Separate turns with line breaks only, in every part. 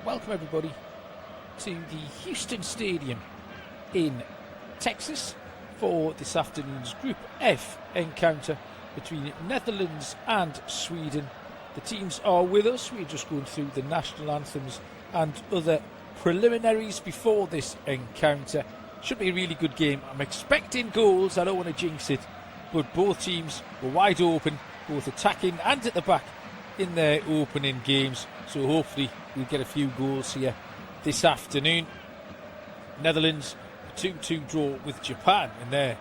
welcome everybody to the Houston Stadium in Texas for this afternoon's Group F encounter between Netherlands and Sweden. The teams are with us. We're just going through the national anthems and other preliminaries before this encounter. Should be a really good game. I'm expecting goals. I don't want to jinx it, but both teams were wide open, both attacking and at the back in their opening games. So hopefully we'll get a few goals here this afternoon. Netherlands 2-2 draw with Japan in their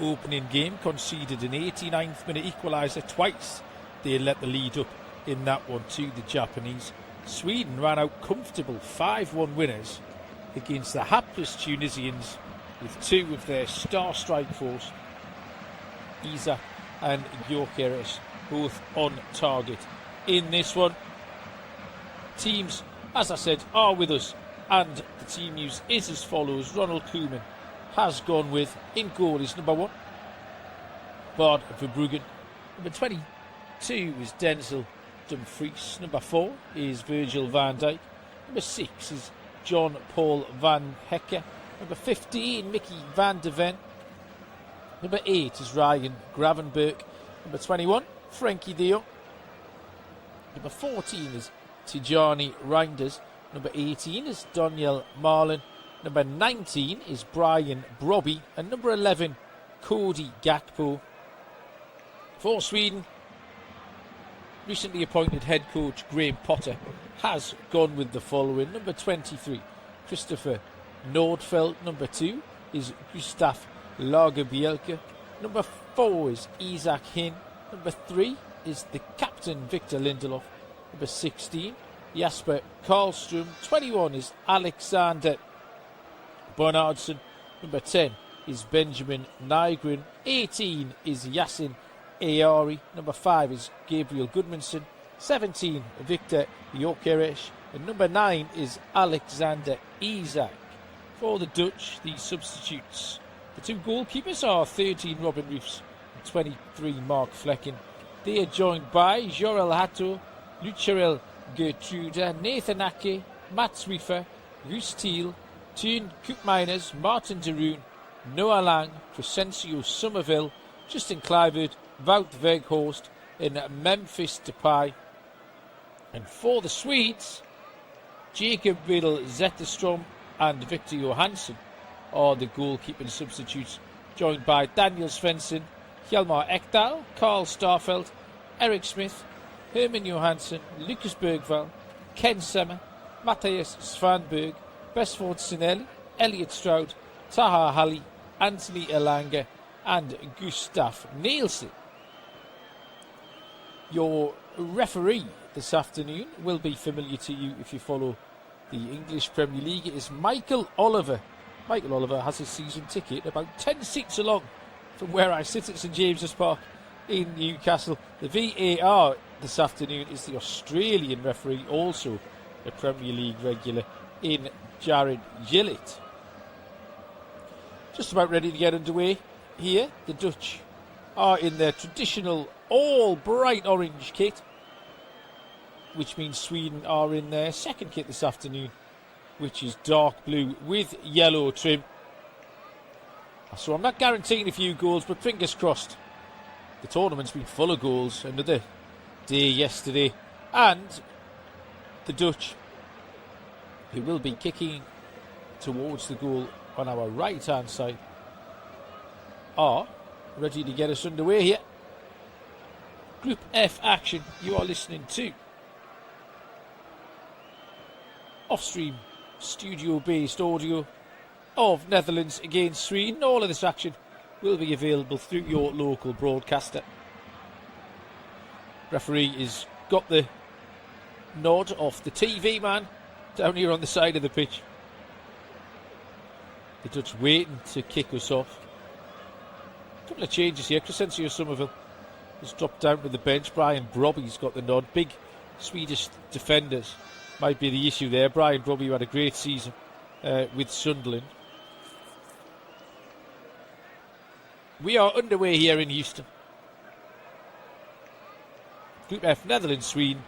opening game, conceded an 89th minute equaliser twice. They let the lead up in that one to the Japanese. Sweden ran out comfortable 5-1 winners against the hapless Tunisians, with two of their star strike force, Isak and Gyökeres, both on target in this one. Teams, as I said, are with us, and the team news is as follows. Ronald Koeman has gone with, in goal is number 1, Bart Verbruggen. Number 22 is Denzel Dumfries. Number 4 is Virgil van Dijk. Number 6 is John Paul van Hecke. Number 15, Mickey van der Ven. Number 8 is Ryan Gravenberg. Number 21, Frenkie de Jong. Number 14 is Tijani Reinders. Number 18 is Daniel Marlin. Number 19 is Brian Brobby. And number 11, Cody Gakpo. For Sweden, recently appointed head coach Graham Potter has gone with the following. Number 23, Christopher Nordfeldt. Number 2 is Gustav Lagerbielke. Number 4 is Isaac Hin. Number 3 is the captain Victor Lindelof. Number 16, Jasper Karlström. 21 is Alexander Bernhardsson. Number 10 is Benjamin Nygren. 18 is Yasin Ayari. Number 5 is Gabriel Goodmanson. 17, Victor Gyökeres. And number 9 is Alexander Isak. For the Dutch, the substitutes. The two goalkeepers are 13 Robin Reefs and 23 Mark Flecken. They are joined by Jorel Hatto, Lucharel Gertrude, Nathan Ake, Matt Swiefer, Guus Thiel, Teun Koopmeiners, Martin de Roon, Noah Lang, Crescencio Somerville, Justin Kluivert, Wout Weghorst and Memphis Depay. And for the Swedes, Jacob Riddle Zetterstrom and Victor Johansson are the goalkeeping substitutes, joined by Daniel Svensson, Hjalmar Ekdal, Carl Starfelt, Eric Smith, Herman Johansson, Lucas Bergvall, Ken Semmer, Matthias Svanberg, Besford Sinelli, Elliot Stroud, Taha Hali, Anthony Elanga and Gustav Nielsen. Your referee this afternoon will be familiar to you if you follow the English Premier League. It is Michael Oliver. Michael Oliver has his season ticket about 10 seats along from where I sit at St James's Park in Newcastle. The VAR this afternoon is the Australian referee, also a Premier League regular in Jared Gillett. Just about ready to get underway here. The Dutch are in their traditional all bright orange kit, which means Sweden are in their second kit this afternoon, which is dark blue with yellow trim. So I'm not guaranteeing a few goals, but fingers crossed. The tournament's been full of goals. Another day yesterday. And the Dutch, who will be kicking towards the goal on our right hand side, are ready to get us underway here. Group F action you are listening to. Off-stream, studio-based audio of Netherlands against Sweden. All of this action will be available through your local broadcaster. Referee has got the nod off the TV man down here on the side of the pitch. The Dutch waiting to kick us off. A couple of changes here. Crescencio Somerville has dropped down to the bench. Brian Brobby's got the nod. Big Swedish defenders might be the issue there. Brian Brobby, who had a great season with Sunderland. We are underway here in Houston. Group F, Netherlands, Sweden.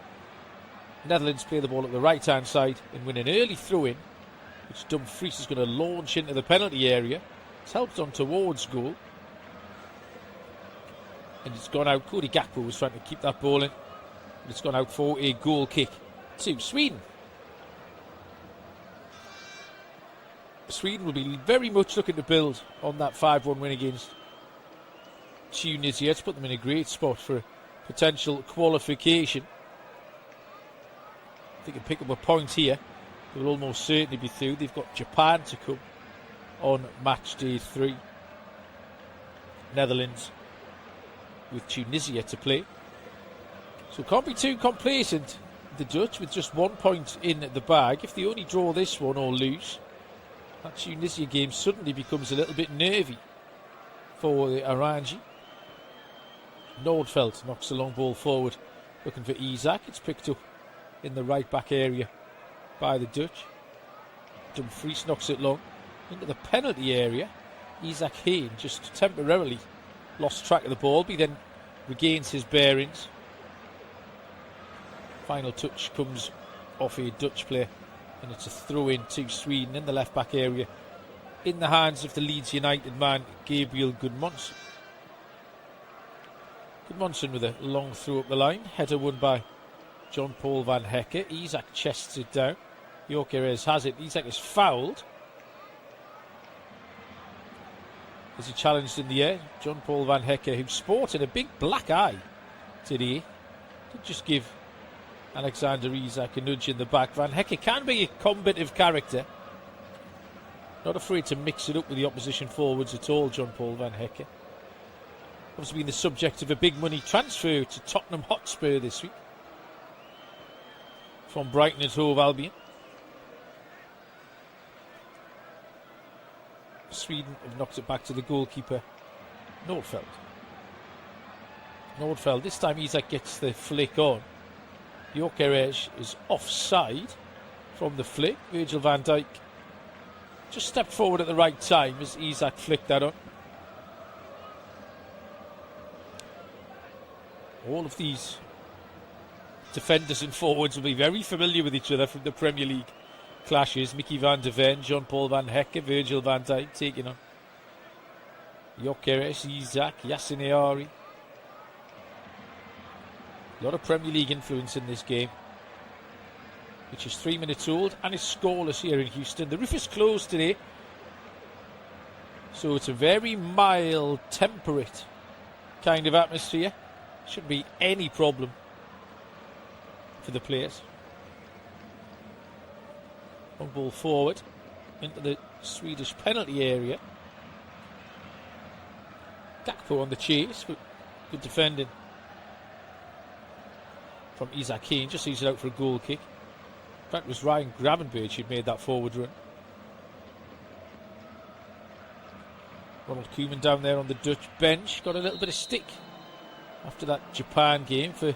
Netherlands play the ball at the right-hand side and win an early throw-in, which Dumfries is going to launch into the penalty area. It's helped on towards goal. And it's gone out. Cody Gakpo was trying to keep that ball in. But it's gone out for a goal kick to Sweden. Sweden will be very much looking to build on that 5-1 win against Tunisia. It's put them in a great spot for a potential qualification. If they can pick up a point here, they will almost certainly be through. They've got Japan to come on match day 3. Netherlands with Tunisia to play. So can't be too complacent, the Dutch, with just 1 point in the bag. If they only draw this one or lose, that Tunisia game suddenly becomes a little bit nervy for the Aranji. Nordfeldt knocks the long ball forward, looking for Isaac. It's picked up in the right back area by the Dutch. Dumfries knocks it long into the penalty area. Isaac Hayne just temporarily lost track of the ball, but he then regains his bearings. Final touch comes off a Dutch player, and it's a throw in to Sweden in the left back area, in the hands of the Leeds United man Gabriel Gudmundsson. Gudmundsson with a long throw up the line, header won by John Paul van Hecke. Isaac chests it down. Gyökeres has it. Isaac is fouled. Is he challenged in the air? John Paul van Hecke, who sported a big black eye today, did just give Alexander Isak a nudge in the back. Van Hecke can be a combative character. Not afraid to mix it up with the opposition forwards at all, John Paul van Hecke. Obviously been the subject of a big money transfer to Tottenham Hotspur this week from Brighton and Hove Albion. Sweden have knocked it back to the goalkeeper, Nordfeldt. Nordfeldt, this time Isak gets the flick on. Gyökeres is offside from the flick. Virgil van Dijk just stepped forward at the right time as Isak flicked that on. All of these defenders and forwards will be very familiar with each other from the Premier League clashes. Mickey van der Ven, John Paul van Hecke, Virgil van Dijk taking on Gyökeres, Isak, Yassin Ayari. A lot of Premier League influence in this game, which is 3 minutes old and is scoreless here in Houston. The roof is closed today, so it's a very mild, temperate kind of atmosphere. Shouldn't be any problem for the players. One ball forward into the Swedish penalty area. Gakpo on the chase, but good defending from Isaac Hayne. Just sees it out for a goal kick. In fact, it was Ryan Gravenberch who'd made that forward run. Ronald Koeman down there on the Dutch bench got a little bit of stick after that Japan game for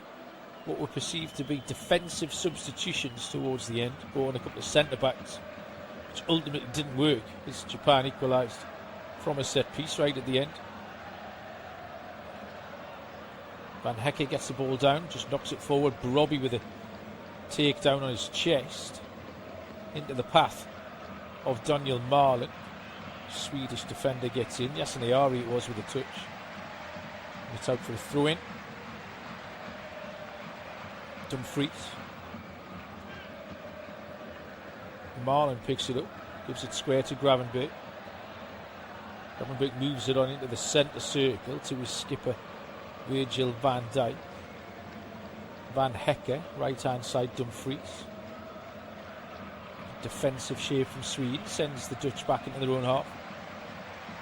what were perceived to be defensive substitutions towards the end, brought on a couple of centre-backs, which ultimately didn't work as Japan equalised from a set-piece right at the end. Van Hecke gets the ball down, just knocks it forward. Brobbey with a takedown on his chest into the path of Daniel Marlin. Swedish defender gets in. Yassin Ayari it was with a touch. And it's out for a throw-in. Dumfries. Marlin picks it up, gives it square to Gravenberch. Gravenberch moves it on into the centre circle to his skipper Virgil van Dijk. Van Hecke, right hand side Dumfries. Defensive shape from Sweden, sends the Dutch back into their own half.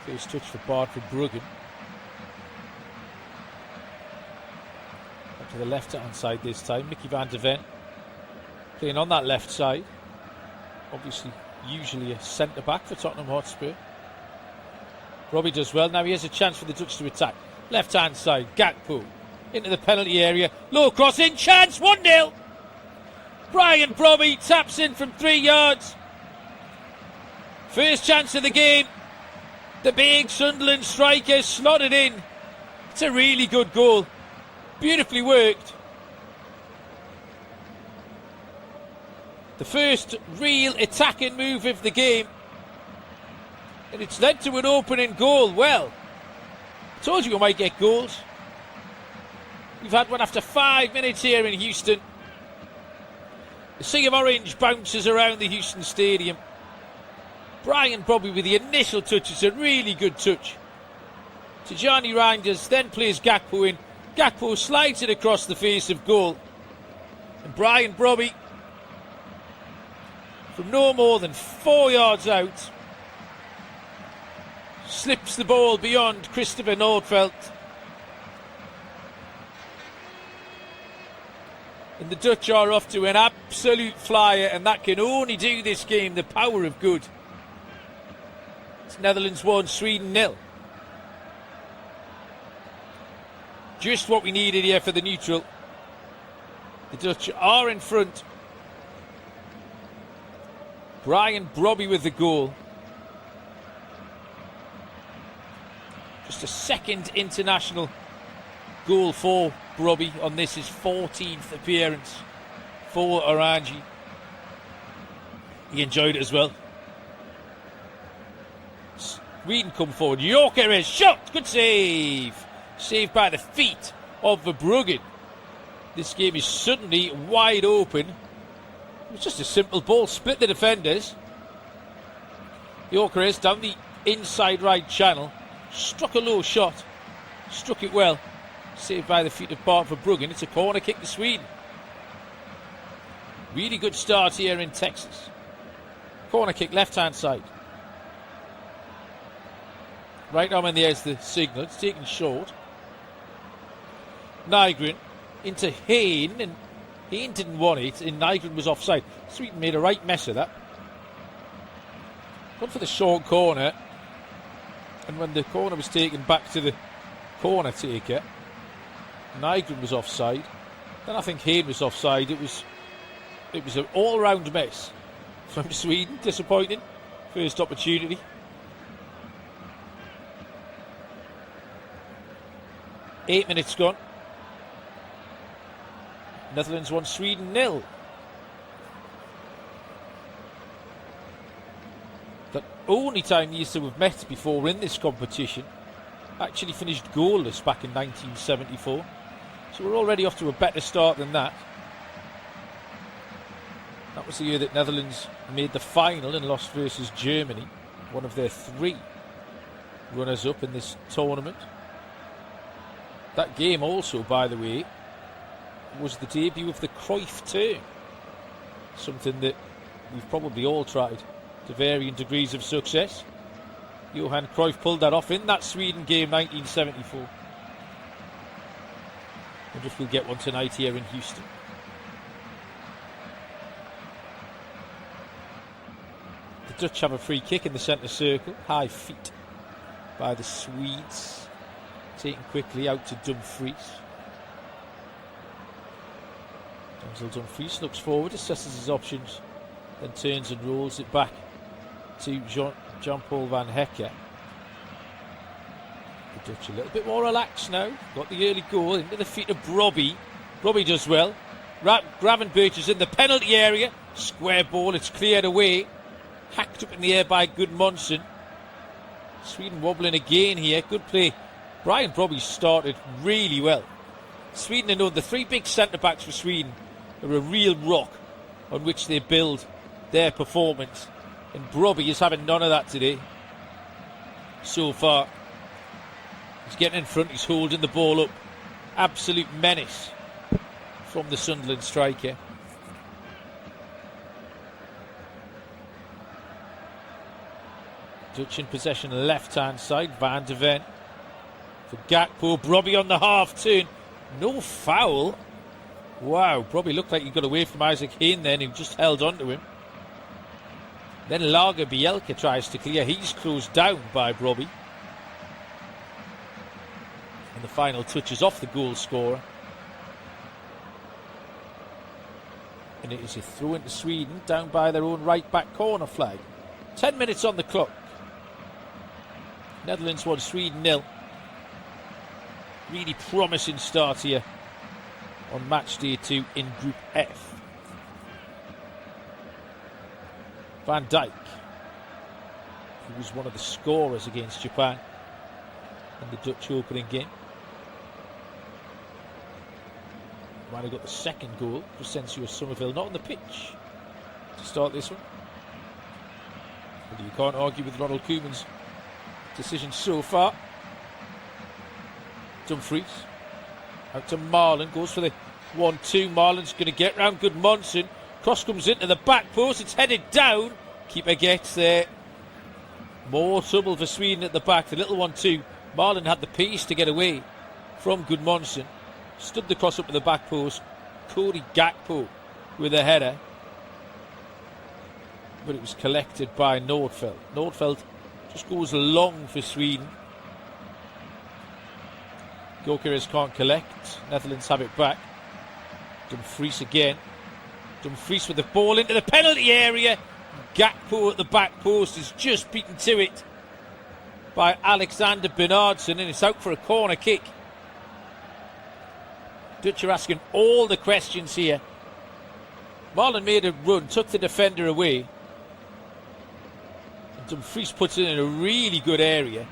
First touch for Bart Bruggen. Up to the left hand side this time, Mickey van der Ven playing on that left side. Obviously, usually a centre back for Tottenham Hotspur. Robbie does well. Now he has a chance for the Dutch to attack. Left hand side, Gakpo into the penalty area. Low crossing, chance, 1-0. Brian Brobby taps in from 3 yards. First chance of the game. The big Sunderland striker slotted in. It's a really good goal. Beautifully worked. The first real attacking move of the game. And it's led to an opening goal. Well, I told you we might get goals. We've had one after 5 minutes here in Houston. The sea of orange bounces around the Houston Stadium. Brian Brobby with the initial touch. It's a really good touch. Tijani Reinders then plays Gakpo in. Gakpo slides it across the face of goal. And Brian Brobby, from no more than 4 yards out, slips the ball beyond Christopher Nordfeldt. And the Dutch are off to an absolute flyer, and that can only do this game the power of good. It's Netherlands 1, Sweden 0. Just what we needed here for the neutral. The Dutch are in front. Brian Brobby with the goal. Just a second international goal for Brobby on this, his 14th appearance for Orange. He enjoyed it as well. Sweden come forward. Yorker is shot. Good save. Saved by the feet of Verbruggen. This game is suddenly wide open. It was just a simple ball. Split the defenders. Yorker is down the inside right channel. Struck a low shot. Struck it well. Saved by the feet of Bart Verbruggen. It's a corner kick to Sweden. Really good start here in Texas. Corner kick left hand side. Right arm in the air is the signal. It's taken short. Nygren into Hayne, and Hayne didn't want it, and Nygren was offside. Sweden made a right mess of that. Gone for the short corner, and when the corner was taken back to the corner taker, Nygren was offside. Then I think Hayne was offside. It was an all-round mess from Sweden. Disappointing. First opportunity. Eight minutes gone. Netherlands 1, Sweden 0. The only time these two have met before in this competition. Actually finished goalless back in 1974. So we're already off to a better start than that. That was the year that Netherlands made the final and lost versus Germany. One of their 3 runners-up in this tournament. That game also, by the way, was the debut of the Cruyff turn. Something that we've probably all tried to varying degrees of success. Johan Cruyff pulled that off in that Sweden game 1974. Wonder if we'll get one tonight here in Houston. The Dutch have a free kick in the centre circle. High feet by the Swedes. Taken quickly out to Dumfries. Denzel Dumfries looks forward, assesses his options, then turns and rolls it back to Jean-Paul van Hecker. The Dutch a little bit more relaxed now. Got the early goal into the feet of Brobby. Brobby does well. Gravenberch is in the penalty area. Square ball, it's cleared away. Hacked up in the air by Gudmundsson. Sweden wobbling again here. Good play. Brian Brobby started really well. Sweden are known, the 3 big centre-backs for Sweden are a real rock on which they build their performance. And Brobby is having none of that today. So far. He's getting in front, he's holding the ball up. Absolute menace from the Sunderland striker. Dutch in possession left-hand side, Van de Ven. For Gakpo, Brobby on the half-turn. No foul. Wow, Brobby looked like he got away from Isaac Hayne then, who just held on to him. Then Lager Bielka tries to clear. He's closed down by Brobby. And the final touch is off the goal scorer. And it is a throw into Sweden, down by their own right-back corner flag. 10 minutes on the clock. Netherlands 1, Sweden 0. Really promising start here on match day 2 in Group F. Van Dijk, who was one of the scorers against Japan in the Dutch opening game. Might have got the second goal for Censio Somerville, not on the pitch to start this one. But you can't argue with Ronald Koeman's decision so far. Dumfries out to Marlon, goes for the 1-2. Marlon's going to get round Gudmundsson. Cross comes into the back post, it's headed down. Keeper gets there. More trouble for Sweden at the back. The little 1-2. Marlon had the pace to get away from Gudmundsson. Stood the cross up to the back post. Cody Gakpo with a header. But it was collected by Nordfeldt. Nordfeldt just goes long for Sweden. Gyökeres can't collect. Netherlands have it back. Dumfries again. Dumfries with the ball into the penalty area. Gakpo at the back post is just beaten to it by Alexander Bernardsson, and it's out for a corner kick. Dutch are asking all the questions here. Marlon made a run, took the defender away. And Dumfries puts it in a really good area.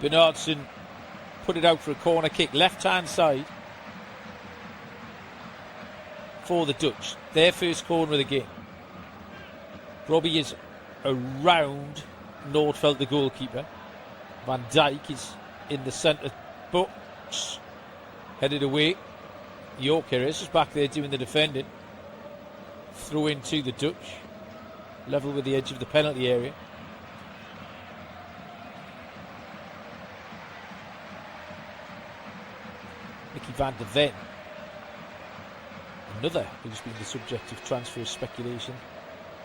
Bernardsson put it out for a corner kick, left-hand side for the Dutch. Their first corner of the game. Robbie is around Nordfeldt, the goalkeeper. Van Dijk is in the centre box. Headed away. Gyökeres is back there doing the defending. Throw into the Dutch. Level with the edge of the penalty area. Mickey van der Ven. Another who's been the subject of transfer speculation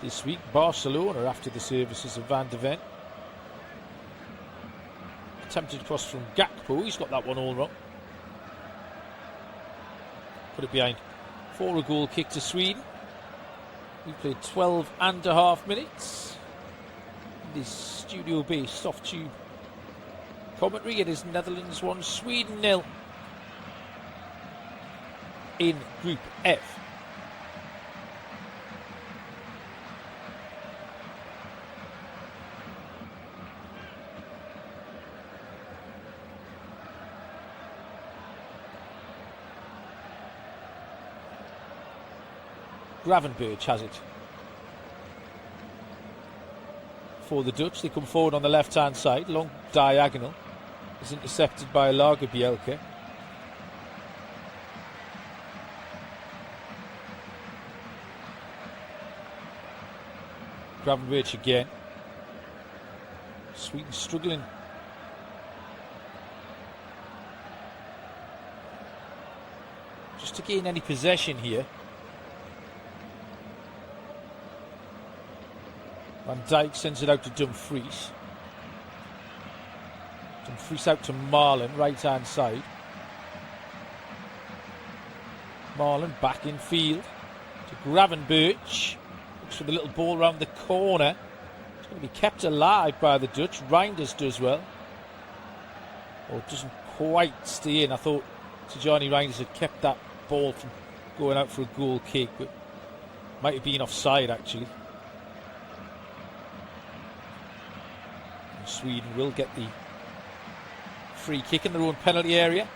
this week. Barcelona after the services of Van der Ven. Attempted cross from Gakpo. He's got that one all wrong. Put it behind for a goal kick to Sweden. We played 12 and a half minutes. In this studio-based soft tube commentary, it is Netherlands 1, Sweden 0 in Group F. Gravenberch has it for the Dutch. They come forward on the left-hand side. Long diagonal is intercepted by Lagerbielke. Gravenberch again. Sweden struggling. Just to gain any possession here. Van Dijk sends it out to Dumfries. Dumfries out to Marlon, right-hand side. Marlon back in field to Gravenberch. Looks for the little ball round the corner. It's going to be kept alive by the Dutch. Reinders does well. Or doesn't quite stay in. I thought Tijani Reinders had kept that ball from going out for a goal kick, but might have been offside actually. Sweden will get the free kick in their own penalty area.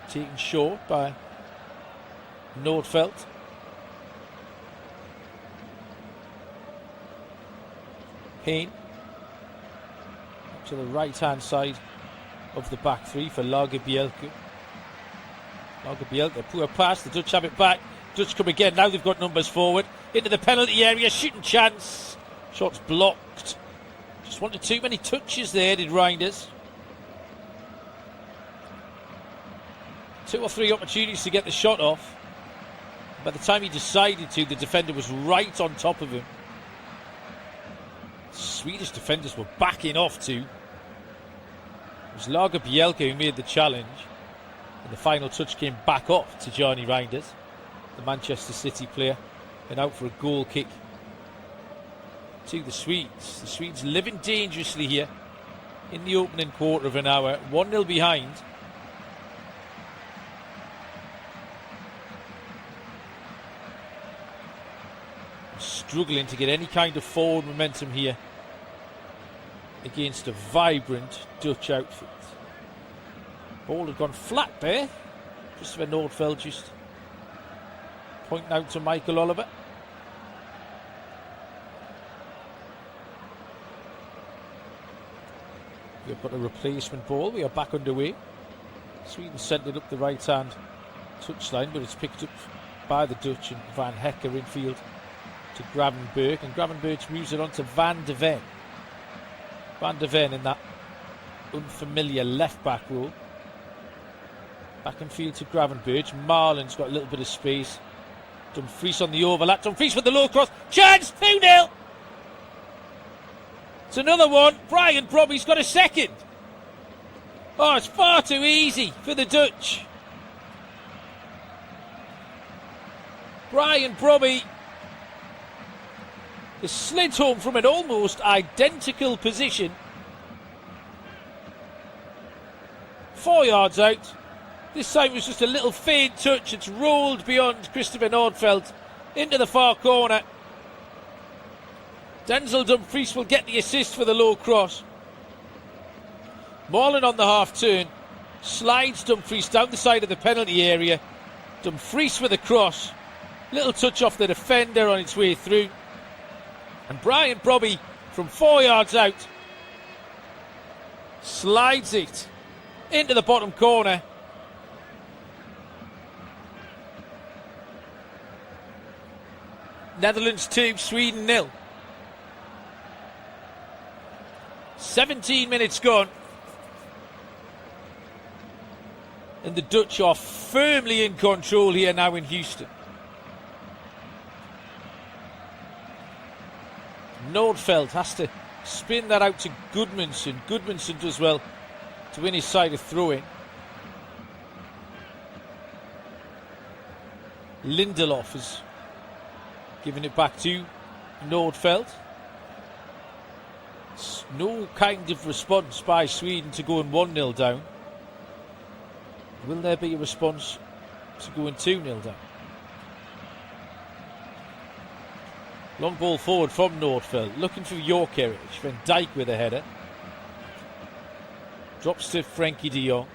Taken short by Nordfeldt. Payne to the right-hand side of the back three for Lagerbielke. Lagerbielke, poor pass, the Dutch have it back. Dutch come again, now they've got numbers forward. Into the penalty area, shooting chance. Shot's blocked. Just wanted too many touches there, did Reinders. 2 or 3 opportunities to get the shot off. By the time he decided to, the defender was right on top of him. Swedish defenders were backing off too. It was Lagerbielke who made the challenge. And the final touch came back off to Johnny Reinders, the Manchester City player, and out for a goal kick to the Swedes. The Swedes living dangerously here in the opening quarter of an hour. 1-0 behind. Struggling to get any kind of forward momentum here against a vibrant Dutch outfit. Ball had gone flat there. Christopher Nordfeldt just pointing out to Michael Oliver. We've got a replacement ball. We are back underway. Sweden sent it up the right hand touchline, but it's picked up by the Dutch and Van Hecker infield to Gravenberch, and Gravenberch moves it on to Van de Ven. Van de Ven in that unfamiliar left back role. Back in field to Gravenberch. Marlin's got a little bit of space. Dumfries on the overlap. Dumfries with the low cross. Chance! 2-0! It's another one. Brian Brobby's got a second. Oh, it's far too easy for the Dutch. Brian Brobby is slid home from an almost identical position. 4 yards out. This time it was just a little fade touch. It's rolled beyond Christopher Nordfeldt into the far corner. Denzel Dumfries will get the assist for the low cross. Marlin on the half turn. Slides Dumfries down the side of the penalty area. Dumfries with a cross. Little touch off the defender on its way through. And Brian Brobby from 4 yards out slides it into the bottom corner. Netherlands 2, Sweden 0. 17 minutes gone. And the Dutch are firmly in control here now in Houston. Nordfeldt has to spin that out to Goodmanson. Goodmanson does well to win his side of throwing. Lindelof is giving it back to Nordfeldt. No kind of response by Sweden to going 1-0 down. Will there be a response to going 2-0 down? Long ball forward from Nordfeldt, looking for Yorkeridge. Van Dijk with a header. Drops to Frenkie de Jong.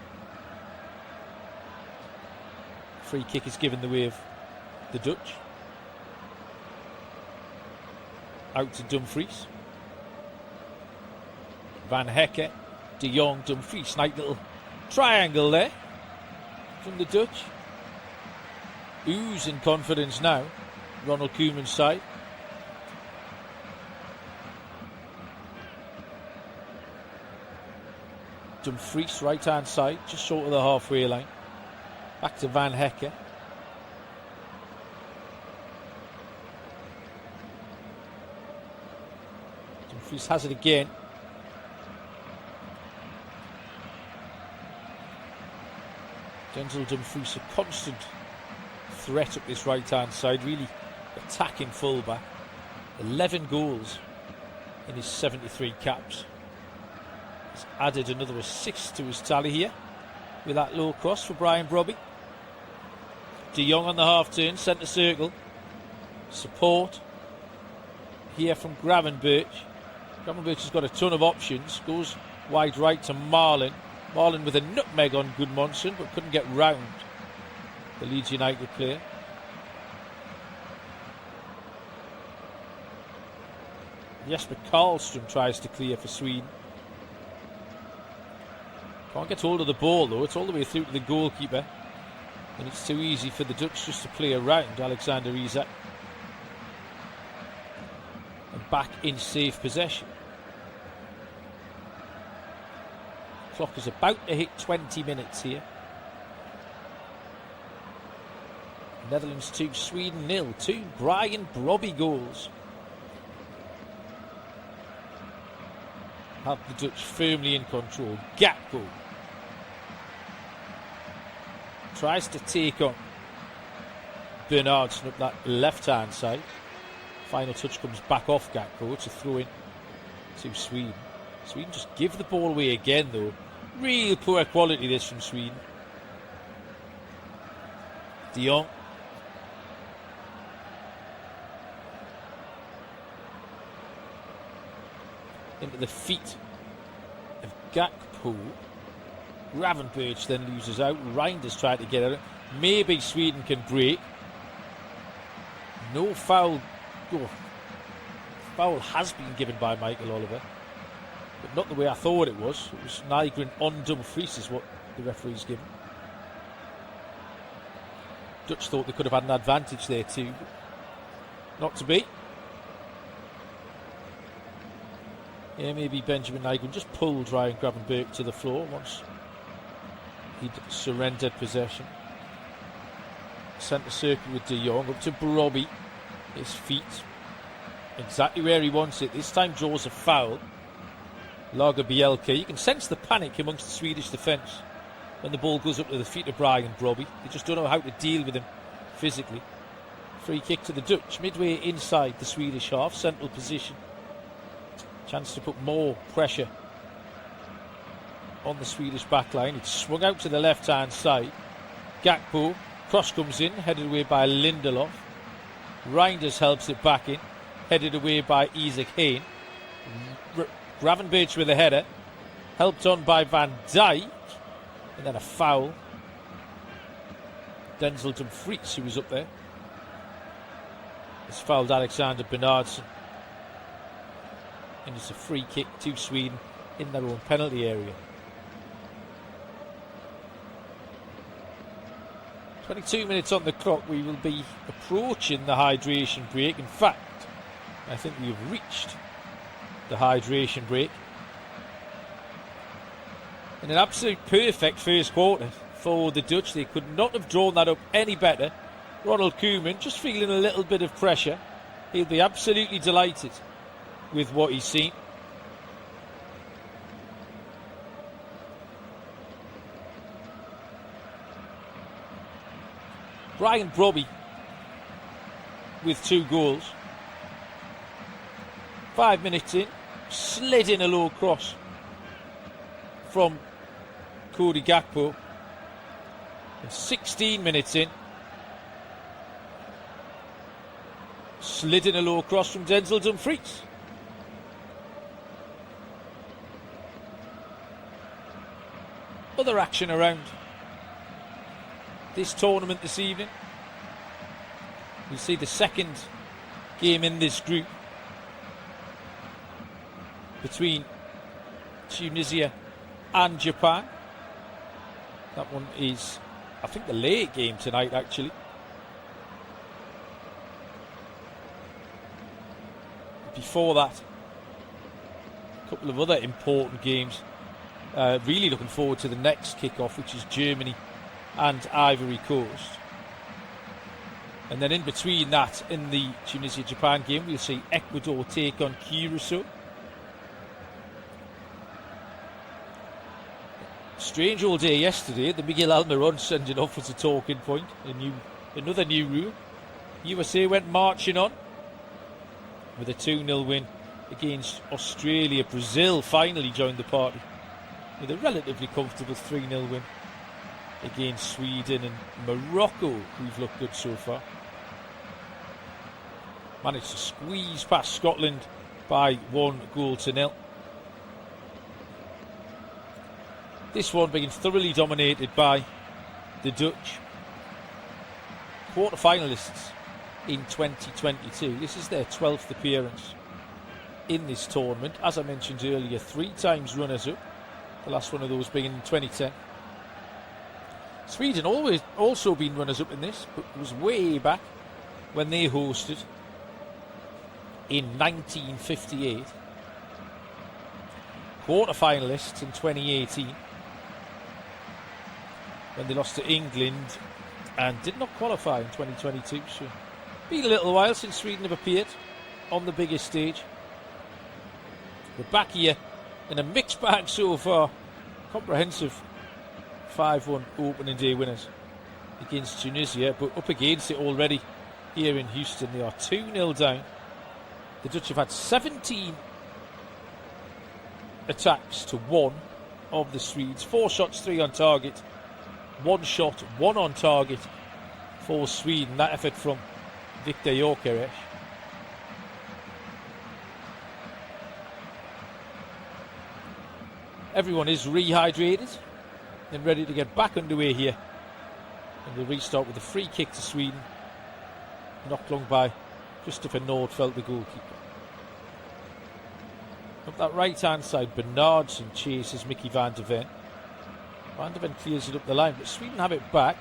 Free kick is given the way of the Dutch. Out to Dumfries. Van Hecker, de Jong, Dumfries. Nice little triangle there from the Dutch. Oozing confidence now. Ronald Koeman's side. Dumfries, right hand side, just short of the halfway line. Back to Van Hecker. Dumfries has it again. Denzel Dumfries, a constant threat up this right hand side, really attacking fullback. 11 goals in his 73 caps. He's added another assist to his tally here with that low cross for Brian Brobby. De Jong on the half turn, centre circle. Support here from Gravenberch. Gravenberch has got a ton of options. Goes wide right to Marlin. Marlin with a nutmeg on Goodmanson, but couldn't get round the Leeds United player. Jesper Karlström tries to clear for Sweden. Can't get hold of the ball though. It's all the way through to the goalkeeper, and it's too easy for the Dutch just to play around Alexander Isak. And back in safe possession. Clock is about to hit 20 minutes here. Netherlands 2, Sweden 0. 2 Brian Brobby goals have the Dutch firmly in control. Gakpo tries to take on Bernardson up that left hand side. Final touch comes back off Gakpo. It's a throw in to Sweden. Sweden just give the ball away again, though. Real poor quality this from Sweden. De Jong. Into the feet of Gakpo. Gravenberch then loses out. Reinders tried to get at it. Maybe Sweden can break. No foul. Oh, foul has been given by Michael Oliver, but not the way I thought it was. It was Nygren on Dumfries is what the referee's given. Dutch thought they could have had an advantage there too. Not to be. Yeah, maybe Benjamin Nygren just pulled Ryan Gravenberch to the floor once he'd surrendered possession. Centre circle with De Jong up to Brobbey. His feet exactly where he wants it. This time draws a foul. Lager Bielka. You can sense the panic amongst the Swedish defence when the ball goes up to the feet of Brian Brobbey. They just don't know how to deal with him physically. Free kick to the Dutch, midway inside the Swedish half, central position. Chance to put more pressure on the Swedish backline. It's swung out to the left-hand side. Gakpo, cross comes in, headed away by Lindelof. Reinders helps it back in, headed away by Isaac Hayne. Gravenberch with a header, helped on by Van Dijk, and then a foul. Denzel Dumfries, who was up there, has fouled Alexander Bernardsson. And it's a free kick to Sweden in their own penalty area. 22 minutes on the clock. We will be approaching the hydration break. In fact, I think we have reached the hydration break. And an absolute perfect first quarter for the Dutch. They could not have drawn that up any better. Ronald Koeman just feeling a little bit of pressure. He'll be absolutely delighted with what he's seen. Brian Brobbey with 2 goals. 5 minutes in, slid in a low cross from Cody Gakpo. And 16 minutes in, slid in a low cross from Denzel Dumfries. Other action around this tournament this evening. We'll see the second game in this group between Tunisia and Japan. That one is, I think, the late game tonight actually. Before that, a couple of other important games. Really looking forward to the next kick-off, which is Germany and Ivory Coast. And then in between that, in the Tunisia-Japan game, we'll see Ecuador take on Curacao. Strange all day yesterday. The Miguel Almiron sending off as a talking point. Another new rule. USA went marching on with a 2-0 win against Australia. Brazil finally joined the party with a relatively comfortable 3-0 win against Sweden, and Morocco, who've looked good so far, managed to squeeze past Scotland by 1-0. This one being thoroughly dominated by the Dutch. Quarter-finalists in 2022. This is their 12th appearance in this tournament. As I mentioned earlier, 3 times runners-up. The last one of those being in 2010. Sweden always also been runners-up in this, but it was way back when they hosted in 1958. Quarter-finalists in 2018 when they lost to England and did not qualify in 2022. So been a little while since Sweden have appeared on the biggest stage. We're back here in a mixed bag so far. Comprehensive 5-1 opening day winners against Tunisia, but up against it already here in Houston. They are 2-0 down. The Dutch have had 17 attacks to 1 of the Swedes. 4 shots, 3 on target. 1 shot, 1 on target for Sweden. That effort from Viktor Gyökeres. Everyone is rehydrated and ready to get back underway here. And they restart with a free kick to Sweden. Knocked long by Christopher Nordfeldt, the goalkeeper. Up that right-hand side, Bernardsson chases Mickey van der Ven. Van der Ven clears it up the line, but Sweden have it back.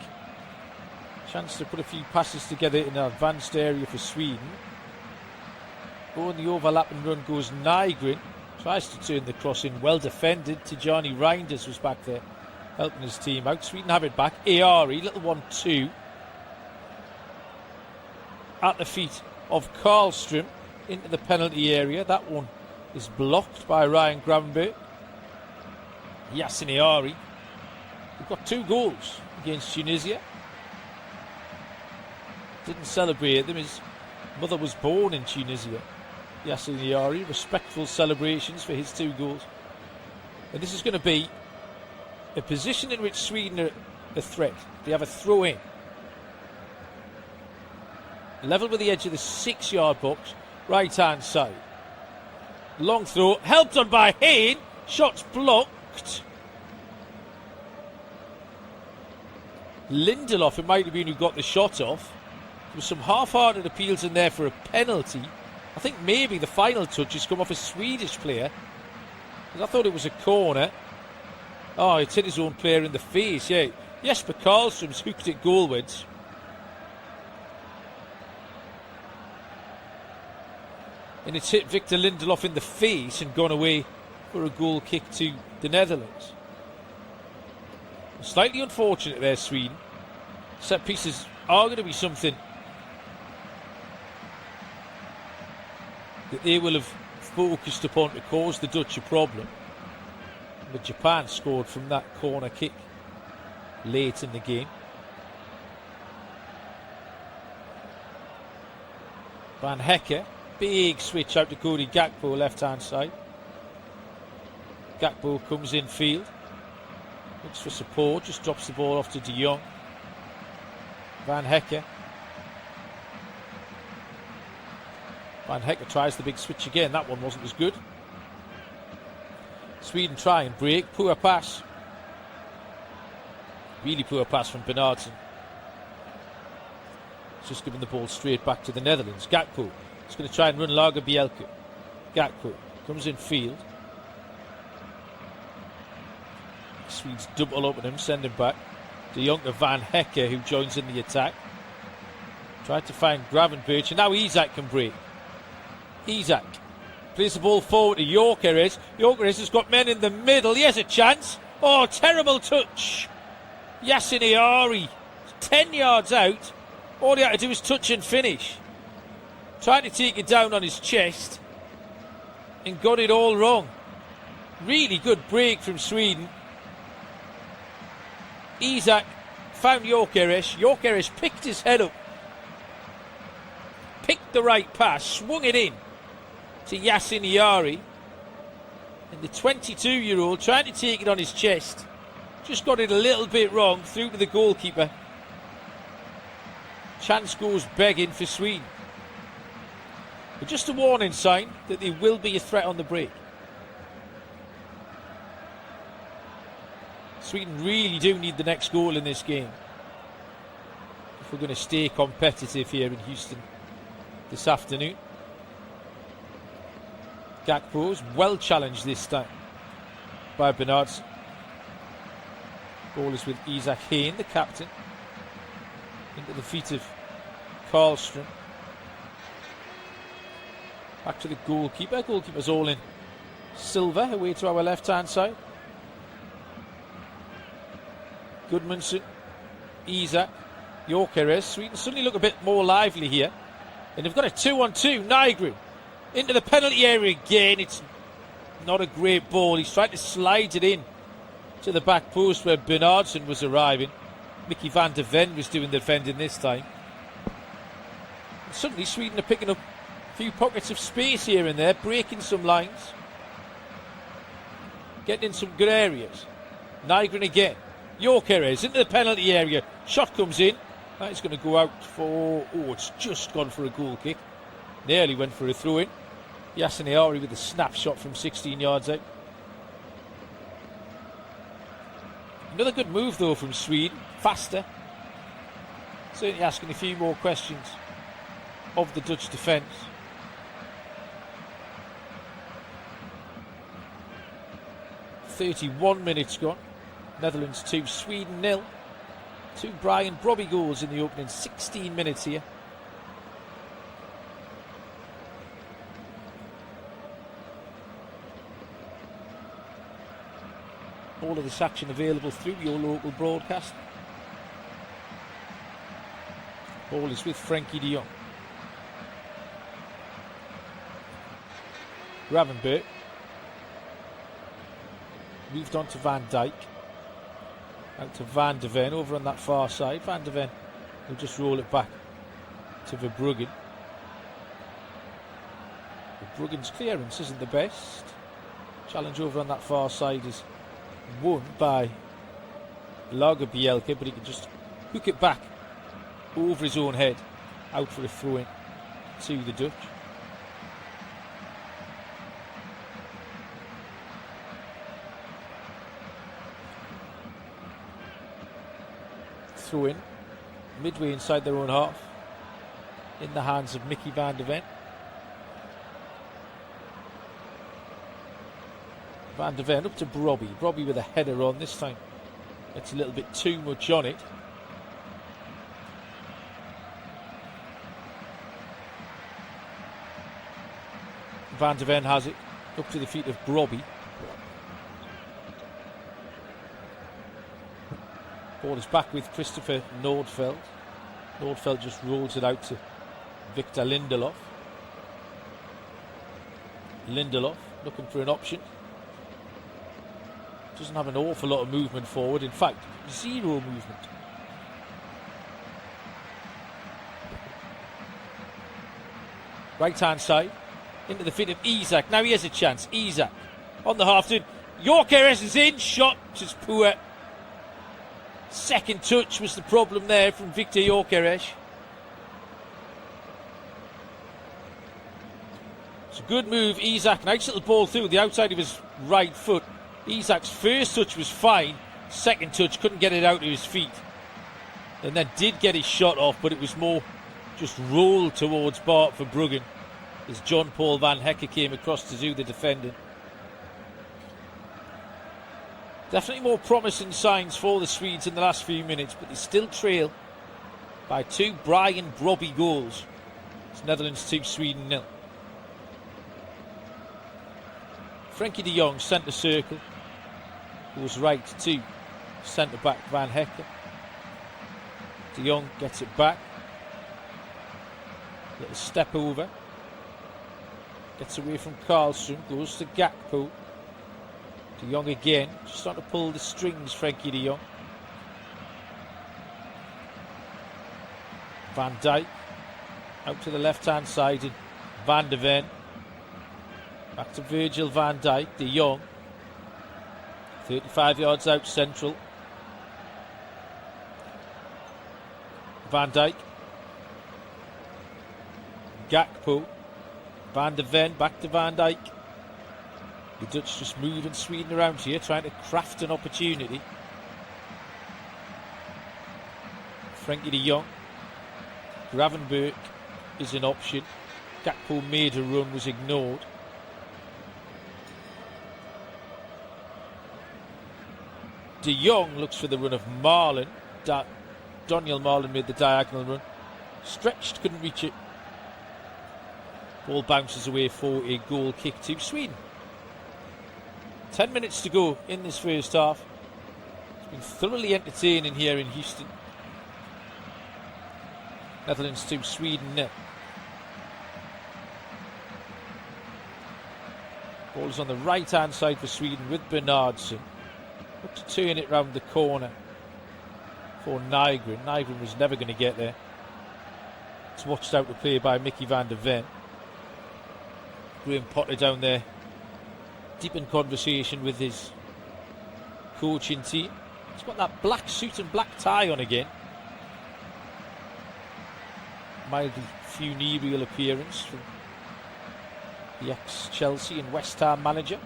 Chance to put a few passes together in an advanced area for Sweden. On the overlap and run goes Nygren. Tries to turn the cross in, well defended. Tijani Reinders was back there helping his team out. Sweden have it back. Ari, little 1-2. At the feet of Karlström into the penalty area. That one is blocked by Ryan Gravenberg. Yasin Ari. We've got 2 goals against Tunisia. Didn't celebrate them. His mother was born in Tunisia. Yasin Ari, respectful celebrations for his 2 goals. And this is going to be a position in which Sweden are a threat. They have a throw in. Level with the edge of the 6-yard box, right hand side. Long throw, helped on by Hayne. Shots blocked. Lindelof, it might have been who got the shot off. There was some half-hearted appeals in there for a penalty. I think maybe the final touch has come off a Swedish player, because I thought it was a corner. Oh, it's hit his own player in the face, yeah. Jesper Karlström's hooked it goalwards. And it's hit Victor Lindelof in the face and gone away for a goal kick to the Netherlands. Slightly unfortunate there, Sweden. Set pieces are going to be something that they will have focused upon to cause the Dutch a problem. But Japan scored from that corner kick late in the game. Van Hekke, big switch out to Cody Gakpo, left hand side. Gakpo comes in field, looks for support, just drops the ball off to De Jong. Van Hekke. Van Hekke tries the big switch again. That one wasn't as good. Sweden try and break. Poor pass. Really poor pass from Bernardsson. Just giving the ball straight back to the Netherlands. Gakpo is going to try and run Lagerbielke. Gakpo comes in field. Swedes double up on him, send him back. De Jong to Van Hekke, who joins in the attack. Tried to find Gravenberch, and now Isak can break. Isak plays the ball forward to Gyökeres. Gyökeres has got men in the middle. He has a chance. Oh, terrible touch. Yasin Ari, 10 yards out. All he had to do was touch and finish. Trying to take it down on his chest and got it all wrong. Really good break from Sweden. Isak found Gyökeres. Gyökeres picked his head up, picked the right pass, swung it in to Yasin Ari. And the 22-year-old trying to take it on his chest, just got it a little bit wrong, through to the goalkeeper. Chance goes begging for Sweden. But just a warning sign that there will be a threat on the break. Sweden really do need the next goal in this game if we're going to stay competitive here in Houston this afternoon. Gakpo is well challenged this time by Bernardsson. Ball is with Isaac Hayne, the captain, into the feet of Karlström. Back to the goalkeeper. Goalkeeper's all in silver, away to our left hand side. Gudmundsson, Isak, Gyökeres. Sweden suddenly look a bit more lively here. And they've got a 2-on-2. Nygren into the penalty area again. It's not a great ball. He's trying to slide it in to the back post where Bernardsson was arriving. Mickey van der Ven was doing the defending this time. And suddenly Sweden are picking up a few pockets of space here and there, breaking some lines. getting in some good areas. Nygren again. Gyökeres into the penalty area. Shot comes in. That's going to go out for... Oh, it's just gone for a goal kick. Nearly went for a throw-in. Yasunari with a snapshot from 16 yards out. Another good move, though, from Sweden. Faster. Certainly asking a few more questions of the Dutch defence. .31 minutes gone. Netherlands 2, Sweden 0. 2 Brian Brobby goals in the opening 16 minutes here. All of this action available through your local broadcast. Ball is with Frankie de Jong. Gravenberch. Moved on to Van Dijk. Out to Van de Ven over on that far side. Van de Ven will just roll it back to Verbruggen. Verbruggen's clearance isn't the best. Challenge over on that far side is won by Lagerbielke, but he can just hook it back over his own head, out for a throw-in to the Dutch. Throw-in midway inside their own half, in the hands of Mickey van de Ven. Van de Ven up to Brobby. Brobby with a header on this time. It's a little bit too much on it. Van de Ven has it up to the feet of Brobby. Ball is back with Christopher Nordfeldt. Nordfeldt just rolls it out to Victor Lindelof. Lindelof looking for an option. Doesn't have an awful lot of movement forward. In fact, zero movement. Right hand side. Into the feet of Isak. Now he has a chance. Isak on the half turn. Gyökeres is in. Shot just poor. Second touch was the problem there from Victor Gyökeres. It's a good move. Isak, nice little ball through the outside of his right foot. Isak's first touch was fine. Second touch couldn't get it out of his feet. And then did get his shot off, but it was more just rolled towards Bart Verbruggen as John Paul van Hekke came across to do the defending. Definitely more promising signs for the Swedes in the last few minutes, but they still trail by 2 Brian Brobby goals. It's Netherlands 2, Sweden 0. Frankie de Jong, centre circle, goes right to centre back Van Hekke. De Jong gets it back. Little step over. Gets away from Karlsson, goes to Gakpo. De Jong again, just starting to pull the strings, Frankie de Jong. Van Dijk out to the left hand side and Van de Ven. Back to Virgil van Dijk. De Jong 35 yards out central. Van Dijk. Gakpo. Van de Ven back to Van Dijk. The Dutch just moving Sweden around here, trying to craft an opportunity. Frankie de Jong. Gravenberch is an option. Gakpo made a run, was ignored. De Jong looks for the run of Marlin. Daniel Marlin made the diagonal run. Stretched, couldn't reach it. Ball bounces away for a goal kick to Sweden. 10 minutes to go in this first half. It's been thoroughly entertaining here in Houston. Netherlands 2, Sweden 0. Ball is on the right hand side for Sweden with Bernardsson. Look to turn it round the corner for Nygren. Nygren was never going to get there. It's watched out to play by Mickey van de Ven. Graham Potter down there, deep in conversation with his coaching team. He's got that black suit and black tie on again. Mildly funereal appearance from the ex-Chelsea and West Ham manager.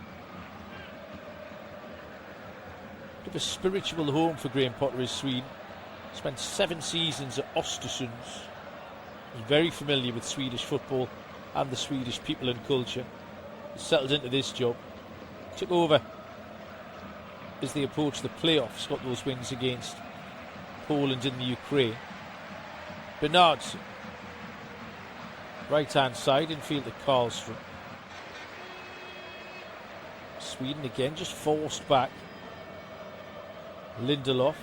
Bit of a spiritual home for Graham Potter is Sweden. Spent 7 seasons at Östersund. He's very familiar with Swedish football and the Swedish people and culture. He's settled into this job. Took over as they approach the playoffs. Got those wins against Poland and the Ukraine. Bernardson. Right hand side, infield to Karlström. Sweden again just forced back. Lindelof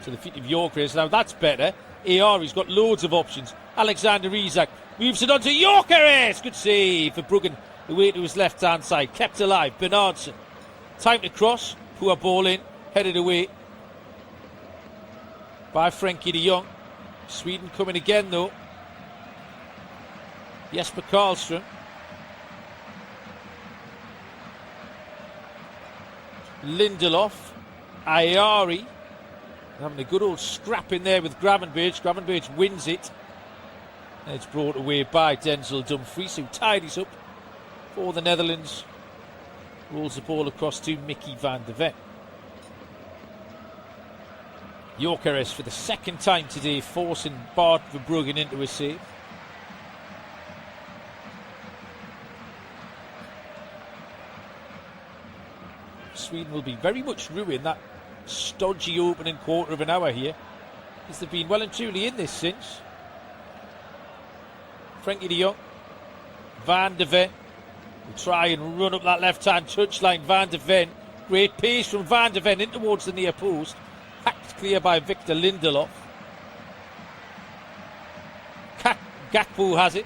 to the feet of Gyökeres. Now that's better. He's got loads of options. Alexander Isak moves it on to Gyökeres. Good save for Bruggen. Away to his left hand side. Kept alive. Bernardson. Time to cross. Poor ball in. Headed away by Frenkie de Jong. Sweden coming again though. Jesper Karlström. Lindelof. Ayari. Having a good old scrap in there with Gravenberch. Gravenberch wins it. And it's brought away by Denzel Dumfries, who tidies up for the Netherlands. Rolls the ball across to Mickey van der Ven. Gyökeres for the second time today, forcing Bart Verbruggen into a save. Sweden will be very much ruined that stodgy opening quarter of an hour here, because they've been well and truly in this since. Frenkie de Jong. Van der Ven will try and run up that left-hand touchline. Van der Ven. Great pace from Van der Ven in towards the near post. Hacked clear by Victor Lindelof. Gakpo has it.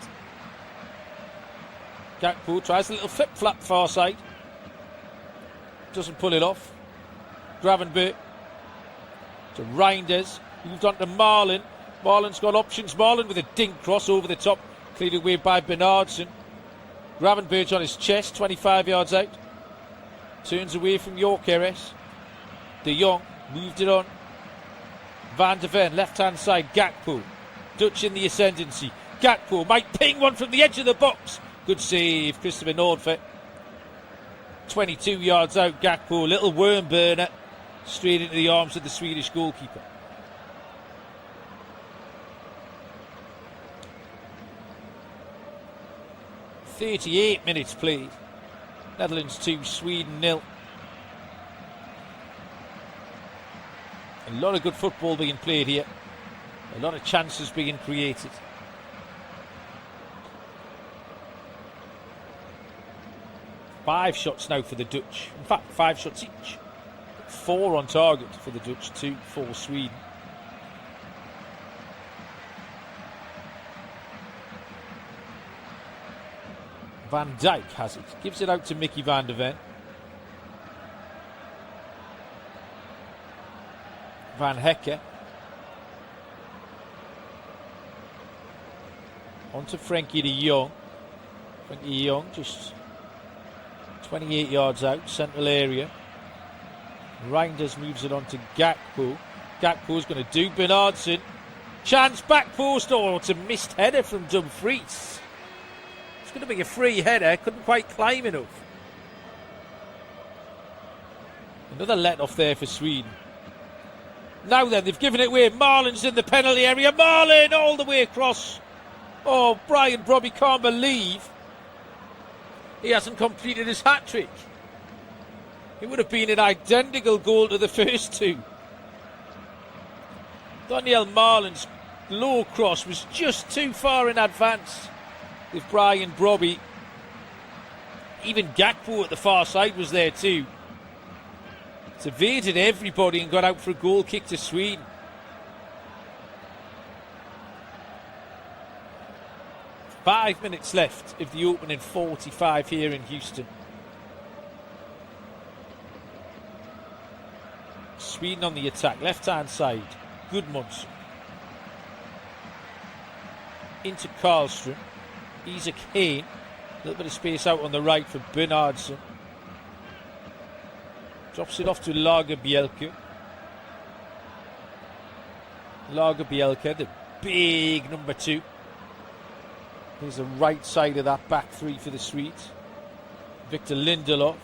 Gakpo tries a little flip-flap far side. Doesn't pull it off. Gravenberch to Reinders. Moved on to Marlin. Marlin's got options. Marlin with a dink cross over the top. Cleared away by Bernardson. Gravenberch on his chest, 25 yards out. Turns away from Gyökeres. De Jong moved it on. Van der Ven, left-hand side. Gakpo. Dutch in the ascendancy. Gakpo might ping one from the edge of the box. Good save, Christopher Nordfeldt. 22 yards out, Gakpo. Little worm burner. Straight into the arms of the Swedish goalkeeper. .38 minutes played. Netherlands 2, Sweden 0. A lot of good football being played here. A lot of chances being created. Five shots now for the Dutch. In fact, 5 shots each. 4 on target for the Dutch, 2 for Sweden. Van Dijk has it. Gives it out to Mickey van der Ven. Van Hekke. On to Frenkie de Jong. Frenkie de Jong just 28 yards out, central area. Reinders moves it on to Gakpo. Gakpo's going to do Bernardson. Chance back post. Oh, it's a missed header from Dumfries. It's going to be a free header. Couldn't quite climb enough. Another let off there for Sweden. Now then, they've given it away. Marlin's in the penalty area. Marlin all the way across. Oh, Brian Brobby can't believe he hasn't completed his hat-trick. It would have been an identical goal to the first two. Daniel Marlin's low cross was just too far in advance with Brian Brobby. Even Gakpo at the far side was there too. It's evaded everybody and got out for a goal kick to Sweden. Five minutes left of the opening 45 here in Houston. Sweden on the attack, left-hand side. Gudmundsson. Into Karlström. Isak Hayne. A little bit of space out on the right for Bernardson. Drops it off to Lagerbielke. Lagerbielke, the big number 2. Here's the right side of that back 3 for the Swedes. Victor Lindelof.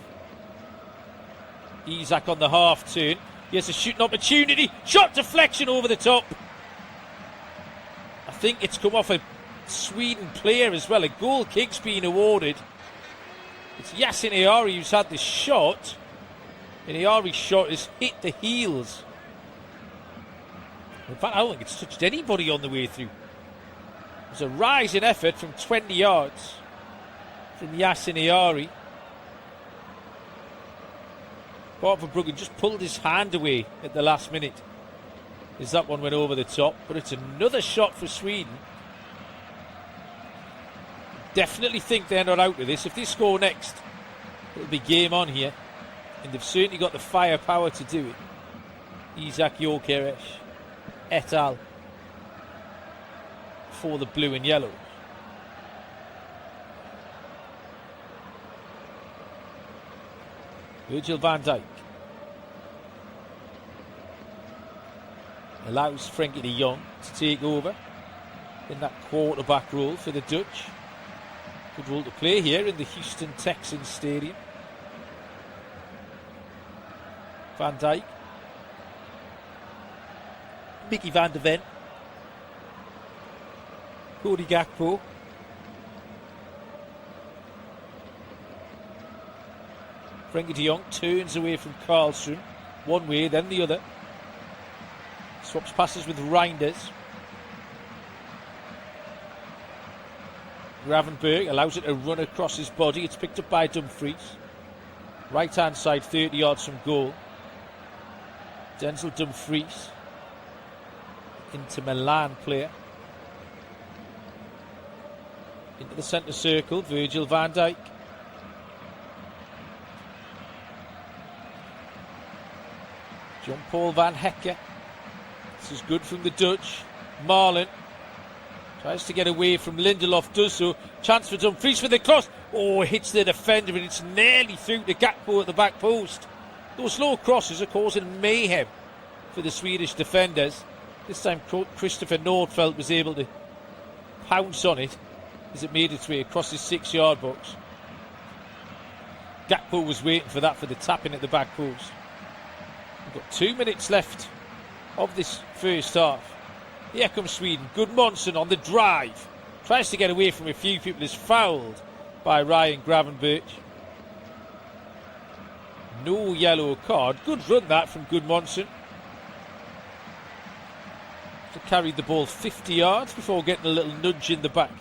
Isak on the half turn. He has a shooting opportunity. Shot deflection over the top. I think it's come off a Sweden player as well. A goal kick's been awarded. It's Yasin Ayari who's had the shot. And Ayari's shot has hit the heels. In fact, I don't think it's touched anybody on the way through. There's a rise in effort from 20 yards from Yasin Ayari. Bruggen just pulled his hand away at the last minute as that one went over the top. But it's another shot for Sweden. Definitely think they're not out of this. If they score next, it'll be game on here. And they've certainly got the firepower to do it. Isak Gyökeres et al. For the blue and yellow. Virgil van Dijk allows Frenkie de Jong to take over in that quarterback role for the Dutch. Good role to play here in the Houston Texans Stadium. Van Dijk, Mickey van der Ven, Cody Gakpo. Frenkie de Jong turns away from Karlström. One way, then the other. Swaps passes with Reinders. Gravenberg allows it to run across his body. It's picked up by Dumfries. Right hand side, 30 yards from goal. Denzel Dumfries. Inter Milan player. Into the centre circle, Virgil van Dijk. John-Paul van Hecke. This is good from the Dutch. Marlon tries to get away from Lindelof, does so. Chance for Dumfries for the cross. Oh, hits the defender and it's nearly through to Gakpo at the back post. Those low crosses are causing mayhem for the Swedish defenders. This time Christopher Nordfeldt was able to pounce on it as it made its way across his 6-yard box. Gakpo was waiting for that for the tapping at the back post. We've got 2 minutes left of this first half. Here comes Sweden. Gudmundsson on the drive. Tries to get away from a few people. Is fouled by Ryan Gravenberch. No yellow card. Good run that from Gudmundsson. Carried the ball 50 yards before getting a little nudge in the back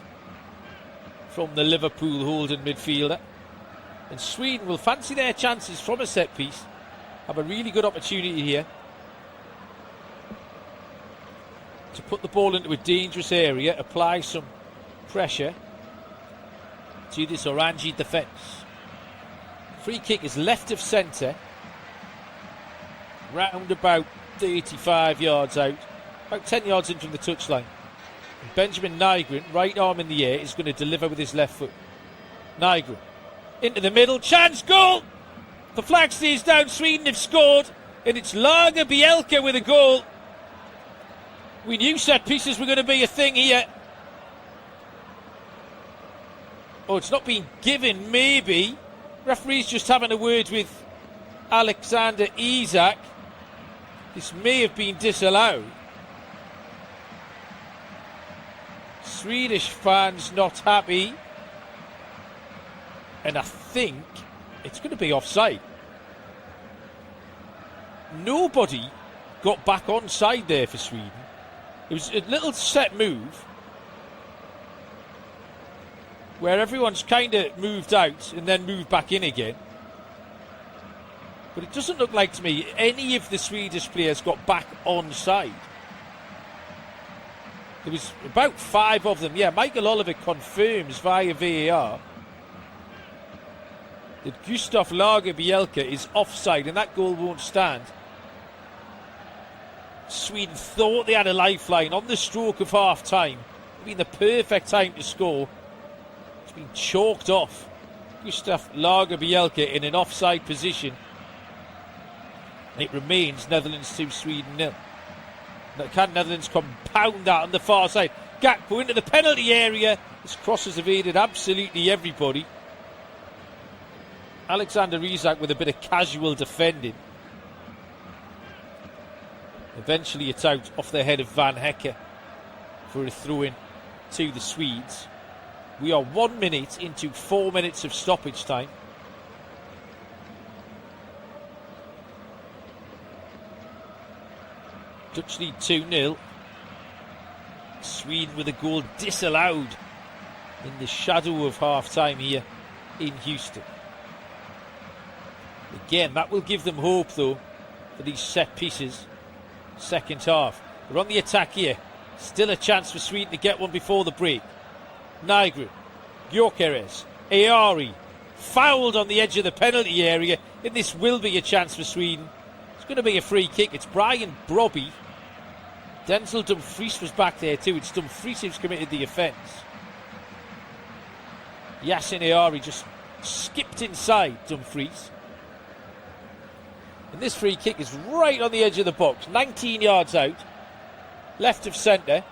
from the Liverpool holding midfielder. And Sweden will fancy their chances from a set piece. Have a really good opportunity here to put the ball into a dangerous area, apply some pressure to this Orange defence. Free kick is left of centre, round about 35 yards out, about 10 yards in from the touchline. And Benjamin Nygren, right arm in the air, is going to deliver with his left foot. Nygren into the middle, chance, goal! The flag stays down, Sweden have scored, and it's Lagerbielke with a goal. We knew set pieces were going to be a thing here. Oh, it's not been given, maybe. Referee's just having a word with Alexander Isak. This may have been disallowed. Swedish fans not happy. And I think it's going to be offside. Nobody got back onside there for Sweden. It was a little set move where everyone's kind of moved out and then moved back in again. But it doesn't look like to me any of the Swedish players got back onside. There was about 5 of them. Yeah, Michael Oliver confirms via VAR that Gustav Lagerbielke is offside and that goal won't stand. Sweden thought they had a lifeline on the stroke of half time. It'd been the perfect time to score. It's been chalked off. Gustav Lagerbielke in an offside position. And it remains Netherlands 2, Sweden 0. Now, can Netherlands compound that on the far side? Gakpo into the penalty area. His cross has evaded absolutely everybody. Alexander Isak with a bit of casual defending. Eventually it's out off the head of Van Hecke for a throw-in to the Swedes. We are 1 minute into 4 minutes of stoppage time. Dutch lead 2-0. Sweden with a goal disallowed in the shadow of half-time here in Houston. Again, that will give them hope, though, for these set pieces. Second half. They're on the attack here. Still a chance for Sweden to get one before the break. Nygren, Gyökeres, Eari, fouled on the edge of the penalty area, and this will be a chance for Sweden. It's going to be a free kick. It's Brian Brobby. Denzel Dumfries was back there too. It's Dumfries who's committed the offence. Yasin Eari just skipped inside Dumfries. And this free kick is right on the edge of the box, 19 yards out, left of centre.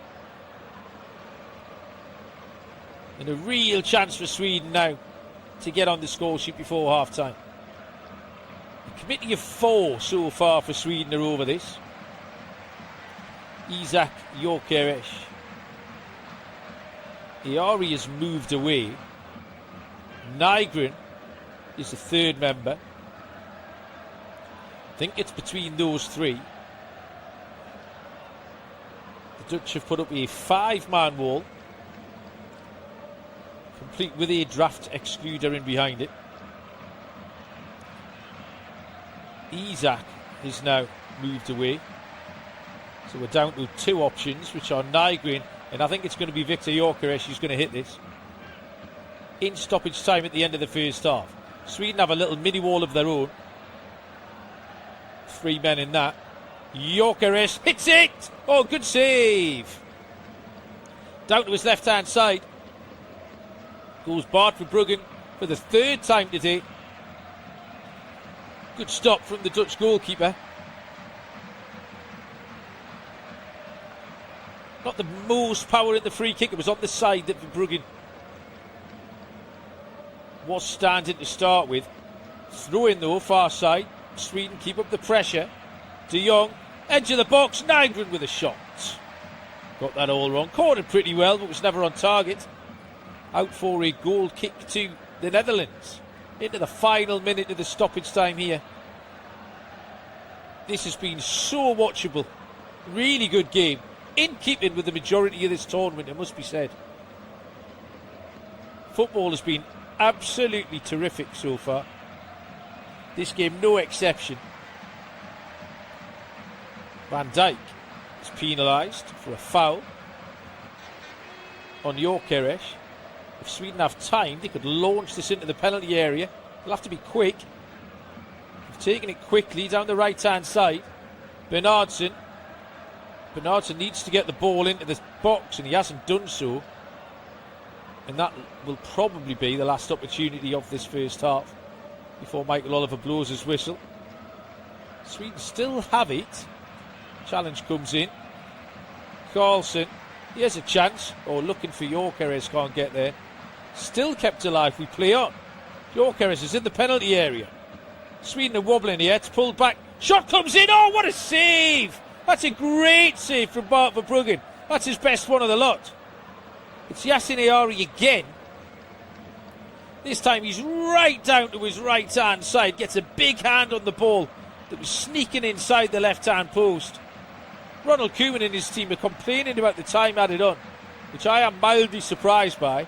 And a real chance for Sweden now to get on the score sheet before half-time. A committee of 4 so far for Sweden are over this. Isak, Gyökeres. Eari has moved away. Nygren is the third member. I think it's between those three. The Dutch have put up a 5-man wall, complete with a draft excluder in behind it. Isak is now moved away. So we're down to 2 options, which are Nygren, and I think it's going to be Viktor Gyökeres who's going to hit this. In stoppage time at the end of the first half. Sweden have a little mini wall of their own. 3 men in that. Gyökeres hits it! Oh, good save! Down to his left-hand side. Goes Bart Verbruggen for the 3rd time today. Good stop from the Dutch goalkeeper. Not the most power in the free kick. It was on the side that Verbruggen was standing to start with. Throw in though, far side. Sweden keep up the pressure. De Jong, edge of the box. Nygren with a shot. Got that all wrong. Caught it pretty well, but was never on target. Out for a goal kick to the Netherlands. Into the final minute of the stoppage time here. This has been so watchable. Really good game. In keeping with the majority of this tournament, it must be said. Football has been absolutely terrific so far. This game, no exception. Van Dijk is penalised for a foul on Gyökeres. If Sweden have time, they could launch this into the penalty area. They'll have to be quick. They've taken it quickly down the right-hand side. Bernardsson needs to get the ball into the box, and he hasn't done so. And that will probably be the last opportunity of this first half before Michael Oliver blows his whistle. Sweden still have it. Challenge comes in. Carlson, he has a chance. Oh, looking for Gyökeres, can't get there. Still kept alive, we play on. Gyökeres is in the penalty area. Sweden are wobbling here, it's pulled back. Shot comes in, oh, what a save! That's a great save from Bart Verbruggen. That's his best one of the lot. It's Yasin Eari again. This time he's right down to his right-hand side. Gets a big hand on the ball that was sneaking inside the left-hand post. Ronald Koeman and his team are complaining about the time added on, which I am mildly surprised by.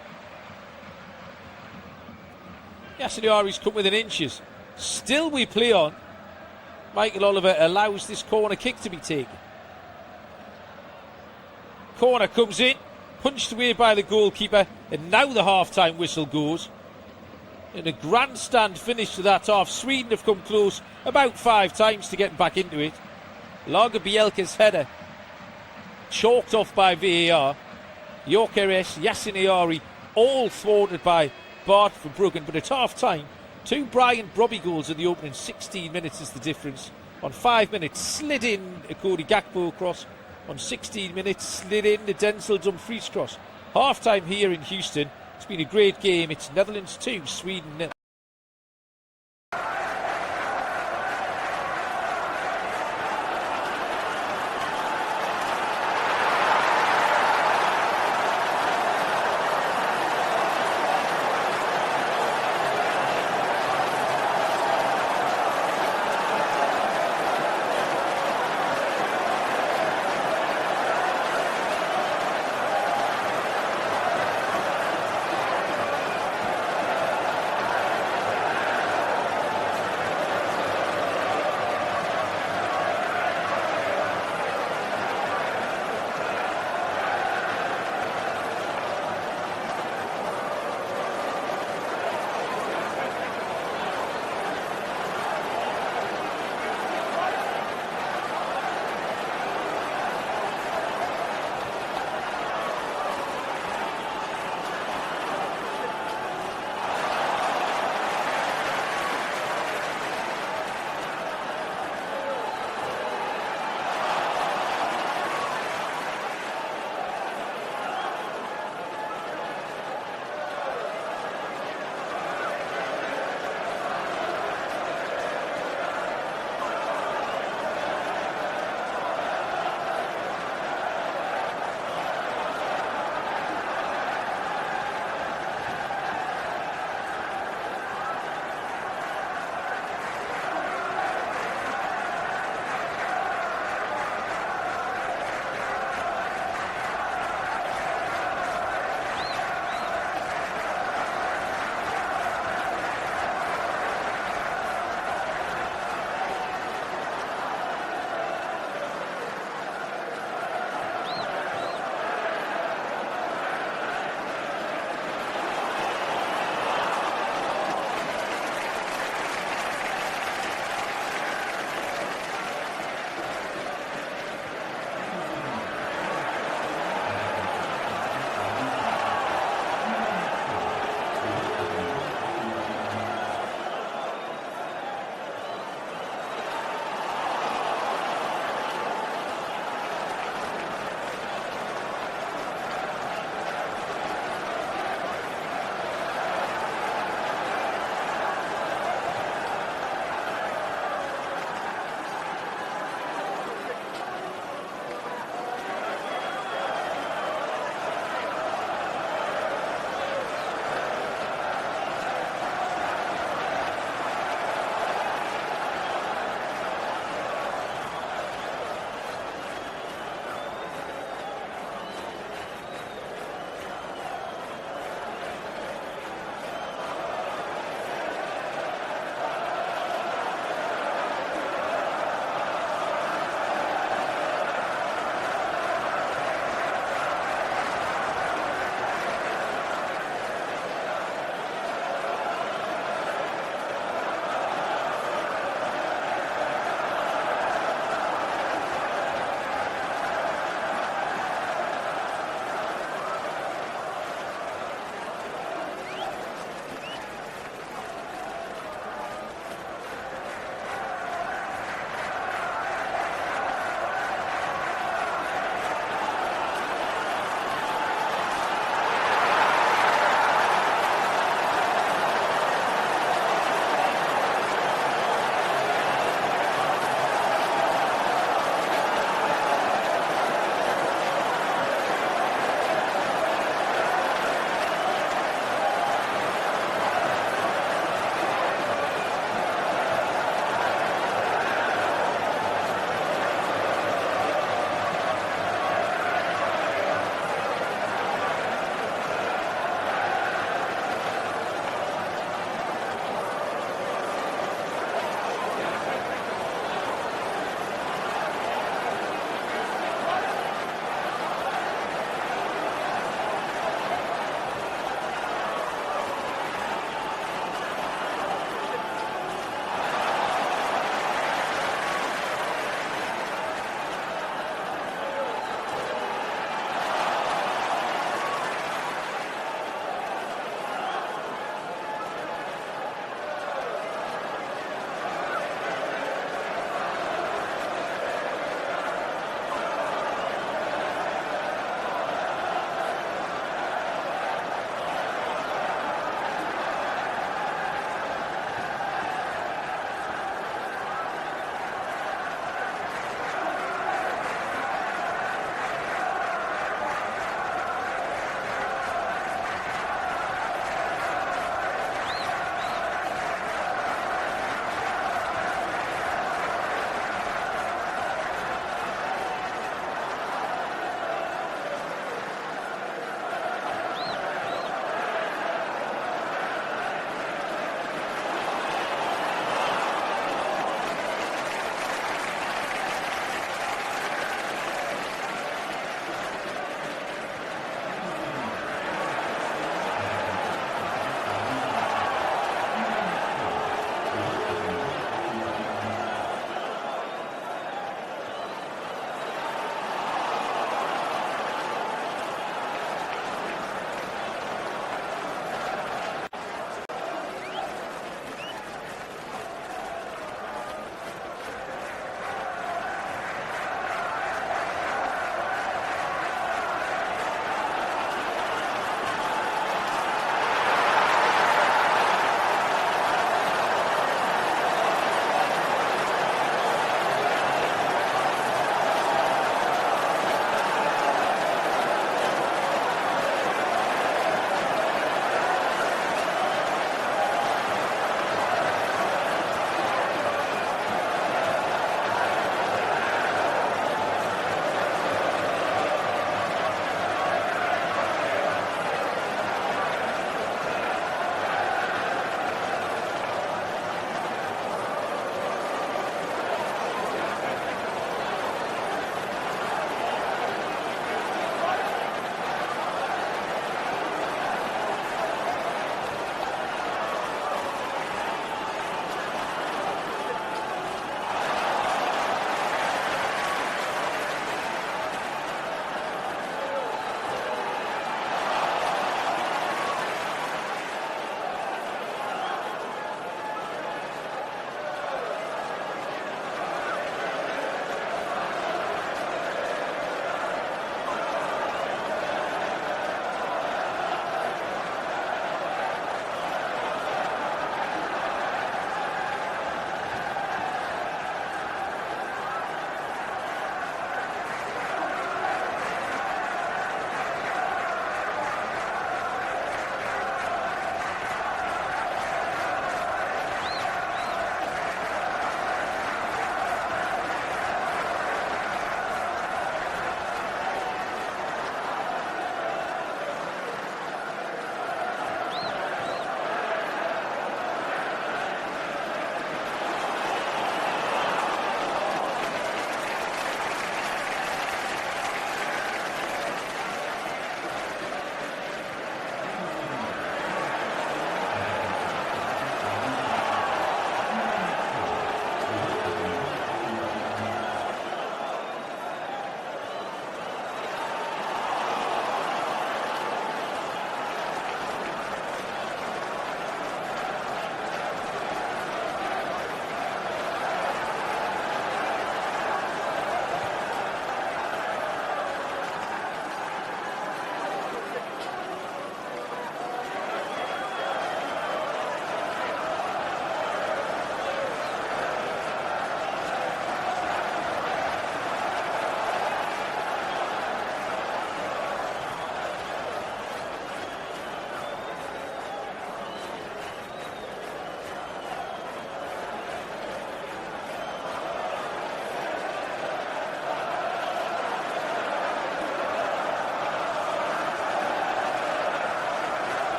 Yasin Eari's come within inches. Still we play on. Michael Oliver allows this corner kick to be taken. Corner comes in, punched away by the goalkeeper, and now the half-time whistle goes. In a grandstand finish to that half. Sweden have come close about 5 times to getting back into it. Lager Bielka's header chalked off by VAR. Gyökeres, Yasin Eari, all thwarted by Bart Verbruggen, but at half-time, 2 Brian Brobby goals in the opening 16 minutes is the difference On 5 minutes, slid in a Cody Gakpo cross. On 16 minutes, slid in the Denzel Dumfries cross. Half time here in Houston. It's been a great game. It's Netherlands 2, Sweden 0.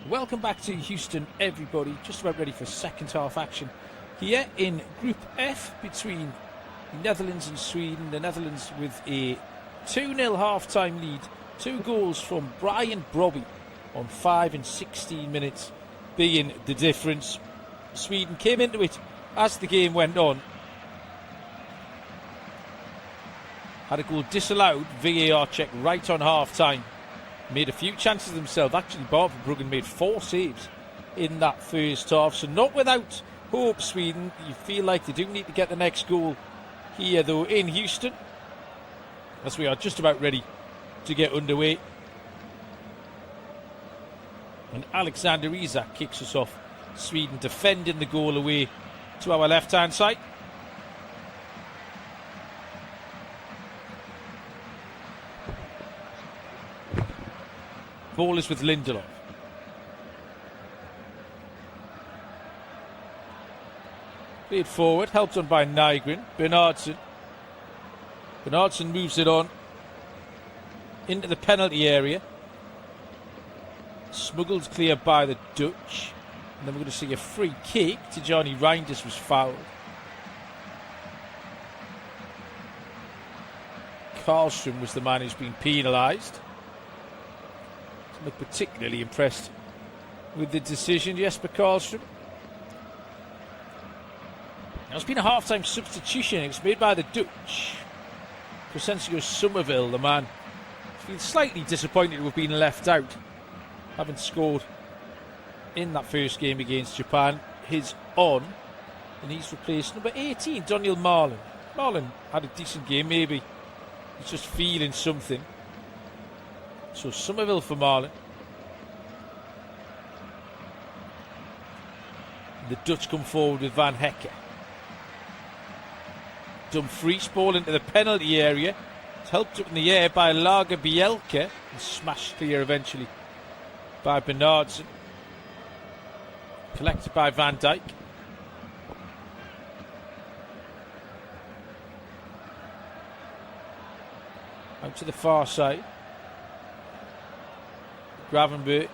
Welcome back to Houston, everybody. Just about ready for second half action here in Group F between the Netherlands and Sweden. The Netherlands with a 2-0 half-time lead. 2 goals from Brian Brobby on 5 and 16 minutes being the difference. Sweden came into it as the game went on. Had a goal disallowed, VAR check right on half-time. Made a few chances themselves. Actually, Barbara Bruggen made 4 saves in that first half. So not without hope, Sweden. You feel like they do need to get the next goal here, though, in Houston, as we are just about ready to get underway. And Alexander Isak kicks us off. Sweden defending the goal away to our left-hand side. Ball is with Lindelof. Played forward, helped on by Nygren. Bernardsen moves it on into the penalty area. Smuggled clear by the Dutch. And then we're going to see a free kick to Johnny Reinders was fouled. Karlström was the man who's been penalised. Doesn't look particularly impressed with the decision, Jesper Karlström. There's been a half-time substitution. It was made by the Dutch. Crescencio Somerville, the man, has been slightly disappointed to have been left out, having scored in that first game against Japan. He's on, and he's replaced number 18, Daniel Marlin. Marlin had a decent game, maybe he's just feeling something. So Somerville for Marlin. The Dutch come forward with Van Hekke. Dumfries, ball into the penalty area. It's helped up in the air by Lager Bielke and smashed clear eventually by Bernardsen. Collected by Van Dijk. Out to the far side. Gravenberch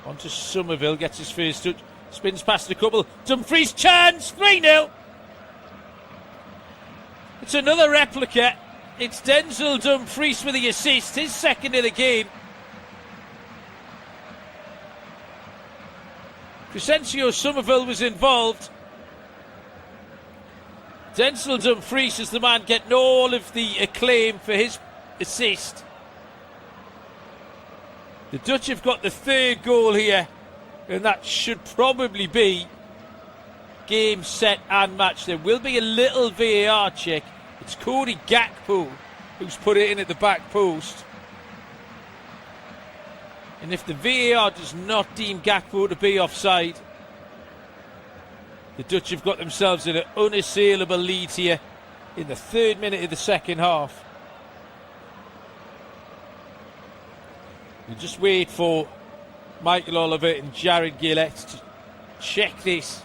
onto Somerville, gets his first touch, spins past a couple. Dumfries, chance, 3-0. It's another replica. It's Denzel Dumfries with the assist, his second of the game. Crescencio Somerville was involved. Denzel Dumfries is the man getting all of the acclaim for his assist. The Dutch have got the 3rd goal here, and that should probably be game, set and match. There will be a little VAR check. It's Cody Gakpo who's put it in at the back post. And if the VAR does not deem Gakpo to be offside, the Dutch have got themselves in an unassailable lead here in the 3rd minute of the second half. We just wait for Michael Oliver and Jared Gillett to check this.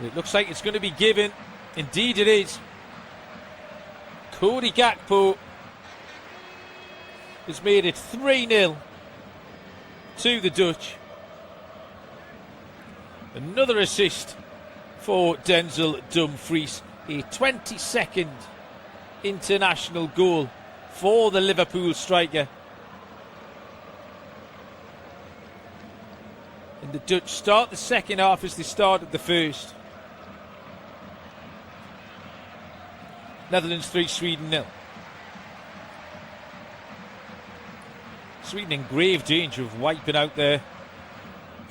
It looks like it's going to be given. Indeed it is. Cody Gakpo has made it 3-0 to the Dutch. Another assist for Denzel Dumfries. A 22nd international goal for the Liverpool striker. And the Dutch start the second half as they started the first. Netherlands 3, Sweden 0. Sweden in grave danger of wiping out their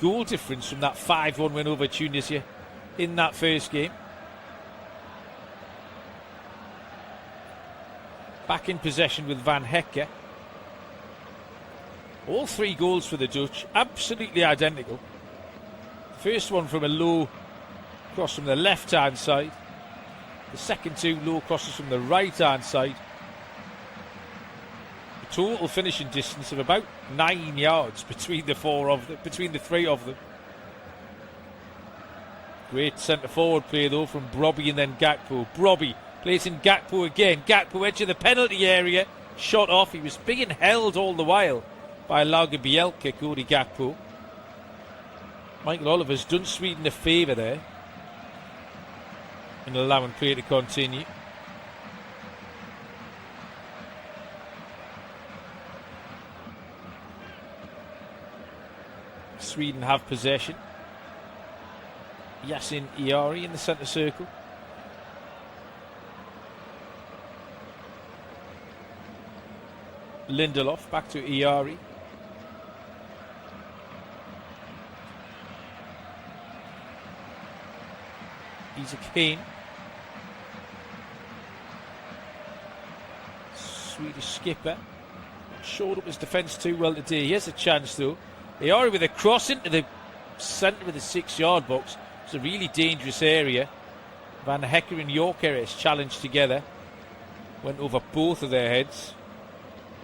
goal difference from that 5-1 win over Tunisia in that first game. Back in possession with Van Hekke. All 3 goals for the Dutch, absolutely identical. First one from a low cross from the left-hand side. The second 2 low crosses from the right-hand side. A total finishing distance of about 9 yards between the 3 of them. Great centre-forward play though from Brobby and then Gakpo. Brobby plays in Gakpo again. Gakpo edge of the penalty area. shot off. He was being held all the while by Lagerbielke, Cody Gakpo. Michael Oliver's done Sweden a favour there and allowing play to continue. Sweden have possession. Yasin Iari in the centre circle. Lindelof back to Iari. He's a Kane. Swedish skipper. Showed up his defence too well today. He has a chance though. Iari with a cross into the centre of the 6-yard box. It's a really dangerous area. Van Hecker and Gyökeres challenged together. Went over both of their heads.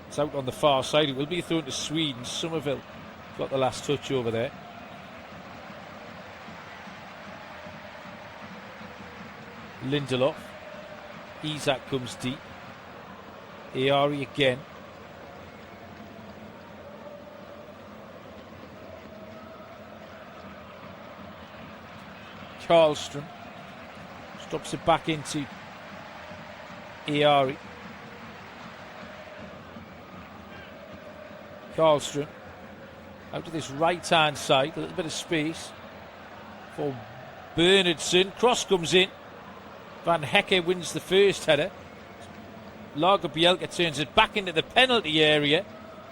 It's out on the far side. It will be thrown to Sweden. Somerville got the last touch over there. Lindelof. Isak comes deep. Iari again. Karlström stops it back into Iari. Karlström out to this right hand side, a little bit of space for Bernhardsson. Cross comes in. Van Hecker wins the first header. Lagerbielke turns it back into the penalty area.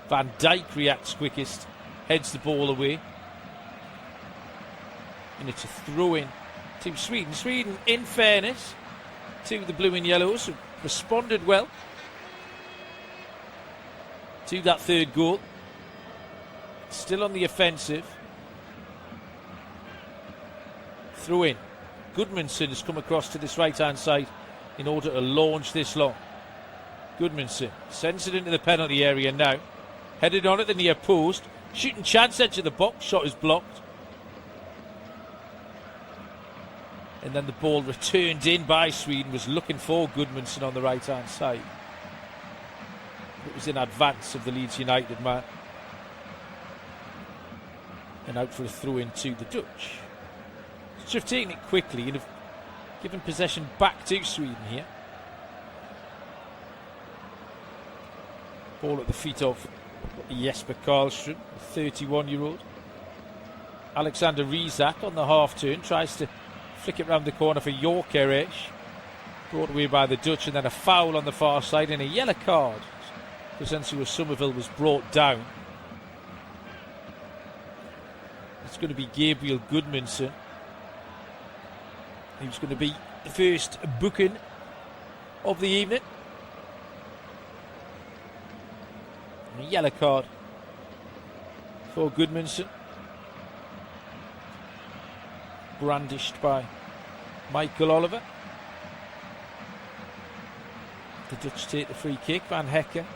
Van Dijk reacts quickest, heads the ball away. And it's a throw in to Sweden. Sweden, in fairness to the blue and yellows, have responded well to that third goal. Still on the offensive. Throw in. Gudmundsson has come across to this right hand side in order to launch this long. Gudmundsson sends it into the penalty area now. Headed on at the near post. Shooting chance, edge of the box. Shot is blocked. And then the ball returned in by Sweden. Was looking for Gudmundsson on the right hand side. It was in advance of the Leeds United man. And out for a throw in to the Dutch. Should have taken it quickly and have given possession back to Sweden here. Ball at the feet of Jesper Karlström, the 31-year-old. Alexander Isak on the half turn tries to flick it round the corner for Gyökeres. Brought away by the Dutch, and then a foul on the far side and a yellow card. Crescencio Somerville was brought down. It's going to be Gabriel Gudmundsson. He was going to be the first booking of the evening. And a yellow card for Gudmundsson. Brandished by Michael Oliver. The Dutch take the free kick. Van Hecker.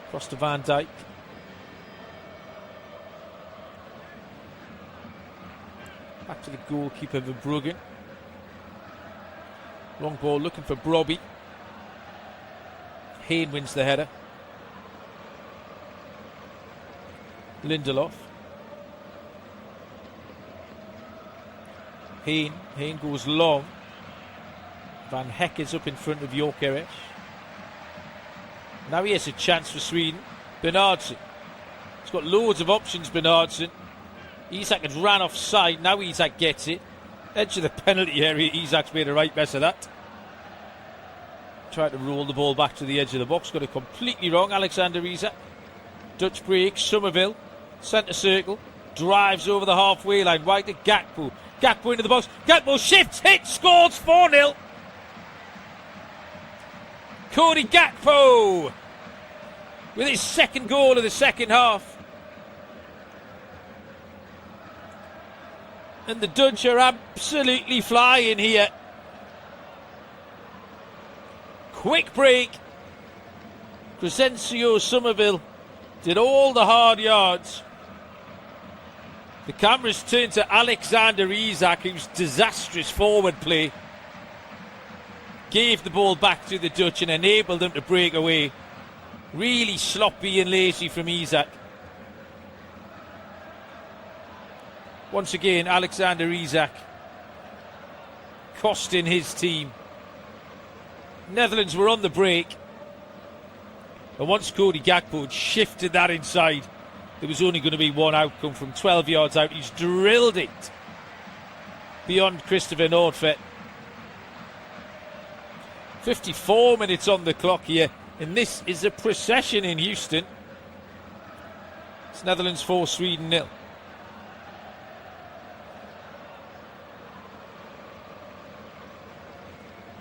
Across to Van Dijk. Back to the goalkeeper, Verbruggen. Long ball looking for Brobby. Hayne wins the header. Lindelof. Hayne goes long. Van Heck is up in front of Gyökeres. Now he has a chance for Sweden. Bernhardsson. He's got loads of options, Bernhardsson. Isak has ran offside. Now Isak gets it. Edge of the penalty area. Isak's made a right mess of that. Tried to roll the ball back to the edge of the box. Got it completely wrong. Alexander Isak. Dutch break. Somerville. Centre circle. Drives over the halfway line. Wide to Gakpo. Gakpo into the box. Gakpo shifts. Hits. Scores 4-0. Cody Gakpo with his second goal of the second half. And the Dutch are absolutely flying here. Quick break. Crescencio Somerville did all the hard yards. The cameras turn to Alexander Isak, whose disastrous forward play gave the ball back to the Dutch and enabled them to break away. Really sloppy and lazy from Isak. Once again, Alexander Isak costing his team. Netherlands were on the break, and once Cody Gakpo had shifted that inside, there was only going to be one outcome. From 12 yards out, he's drilled it beyond Christopher Nordfeldt. 54 minutes on the clock here, and this is a procession in Houston. It's Netherlands 4, Sweden 0.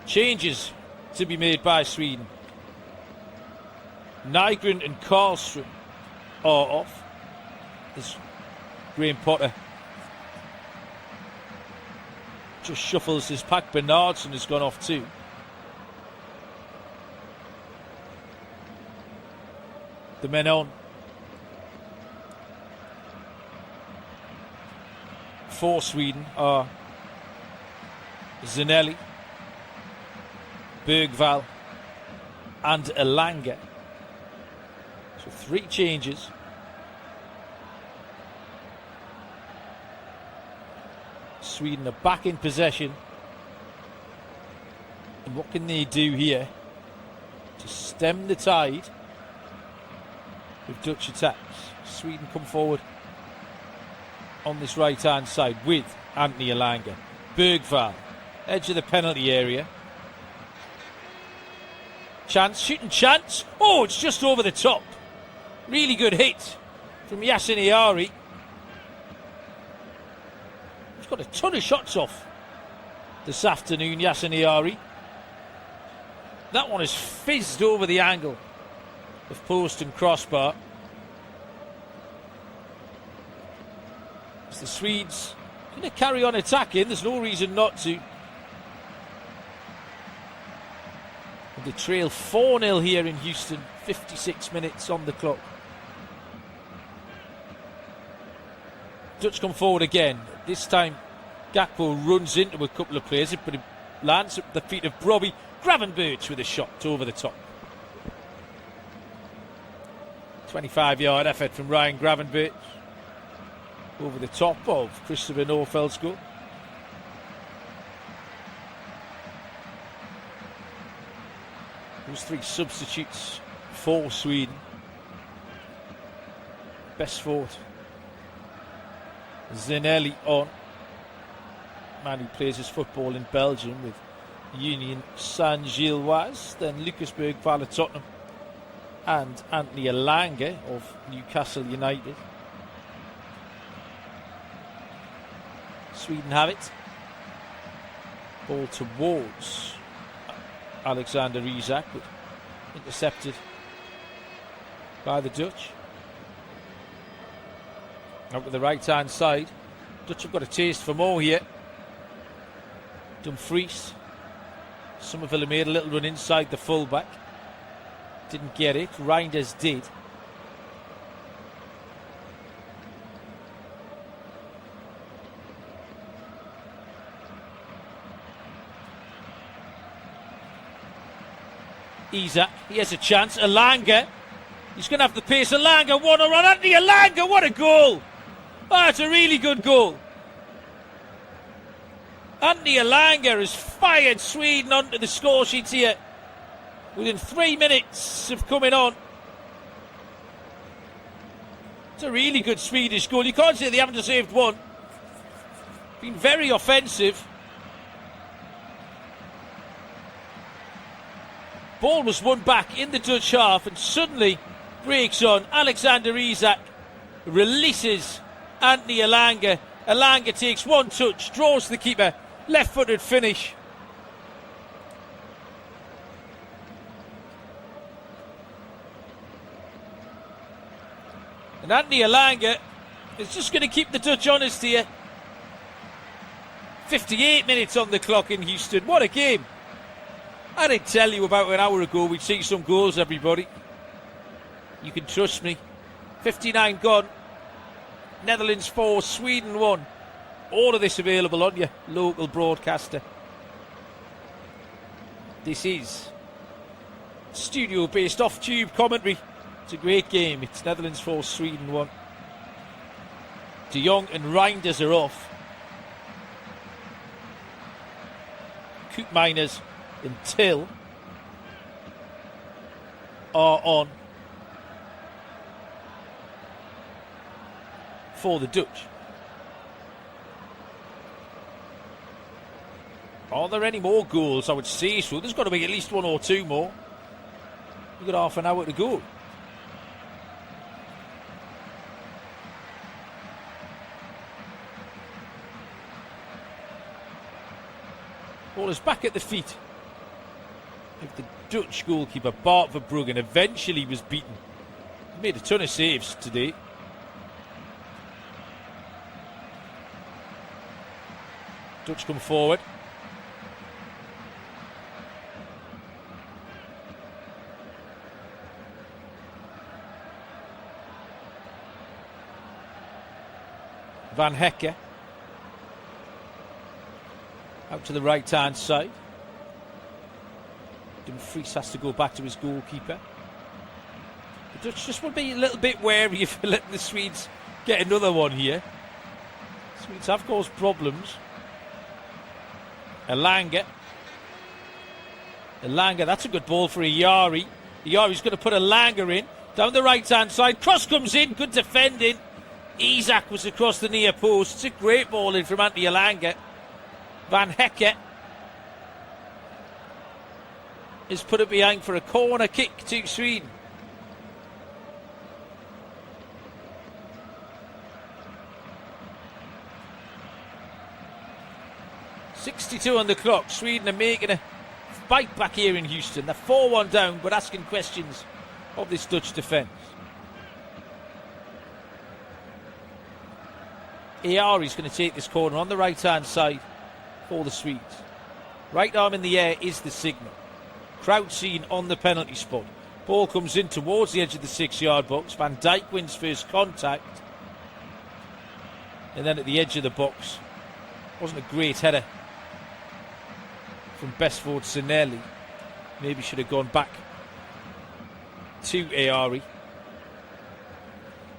Changes to be made by Sweden. Nygren and Karlström are off. As Graham Potter just shuffles his pack. Bernardsson has gone off too. The men on. For Sweden are Zanelli, Bergvall and Elanga. So 3 changes. Sweden are back in possession. And what can they do here to stem the tide with Dutch attacks? Sweden come forward on this right hand side with Anthony Elanga. Bergvall, edge of the penalty area. Chance, shooting chance. Oh, it's just over the top. Really good hit from Yasin Ayari. He's got a ton of shots off this afternoon, Yasin Ayari. That one has fizzed over the angle of post and crossbar. As the Swedes going to carry on attacking, there's no reason not to. And they trail 4-0 here in Houston, 56 minutes on the clock. Dutch come forward again. This time Gakpo runs into a couple of players, but it lands at the feet of Brobbey. Gravenberch with a shot over the top. 25-yard effort from Ryan Gravenberch over the top of Christopher Nordfeldt's goal. Those 3 substitutes for Sweden. Besford, Zanelli on. Man who plays his football in Belgium with Union Saint-Gilloise. Then Lucas Bergvall of Tottenham and Anthony Elanga of Newcastle United. Sweden have it. Ball towards Alexander Isak, but intercepted by the Dutch. Out to the right hand side. Dutch have got a taste for more here. Dumfries. Somerville made a little run inside the fullback. Didn't get it. Reinders did. Isak, he has a chance. Elanga, he's going to have the pace. Elanga, one on Anthony Elanga, what a goal! Oh, it's a really good goal. Anthony Elanga has fired Sweden onto the score sheets here within 3 minutes of coming on. It's a really good Swedish goal. You can't say they haven't saved one. Been very offensive. Ball was won back in the Dutch half, and suddenly breaks on. Alexander Isak releases Anthony Elanga. Elanga takes one touch, draws the keeper, left-footed finish. And Anthony Elanga is just going to keep the Dutch honest here. 58 minutes on the clock in Houston. What a game. I didn't tell you about an hour ago we'd see some goals, everybody. You can trust me. 59 gone. Netherlands 4, Sweden 1. All of this available on your local broadcaster. This is studio-based off-tube commentary. It's a great game. It's Netherlands 4, Sweden 1. De Jong and Reinders are off. Koopmeiners and Till are on for the Dutch. Are there any more goals? I would say so. There's got to be at least one or two more. We've got half an hour to go. Ball is back at the feet of the Dutch goalkeeper, Bart Verbruggen. Eventually was beaten. He made a ton of saves today. Dutch come forward. Van Hekke out to the right hand side. Dumfries has to go back to his goalkeeper. The Dutch just will be a little bit wary of letting the Swedes get another one here. Swedes have caused problems. Elanga, that's a good ball for Iyari. Iyari's going to put Elanga in. Down the right hand side. Cross comes in. Good defending. Isaac was across the near post. It's a great ball in from Anthony Elanga. Van Hekke is put it behind for a corner kick to Sweden. .62 on the clock. Sweden are making a bite back here in Houston. They're 4-1 down, but asking questions of this Dutch defence. Iyari's going to take this corner on the right hand side for the Swedes. Right arm in the air is the signal. Crowd scene on the penalty spot. Ball comes in towards the edge of the 6-yard box. Van Dijk wins first contact. And then at the edge of the box, wasn't a great header from Besford Sinelli. Maybe should have gone back to Iyari.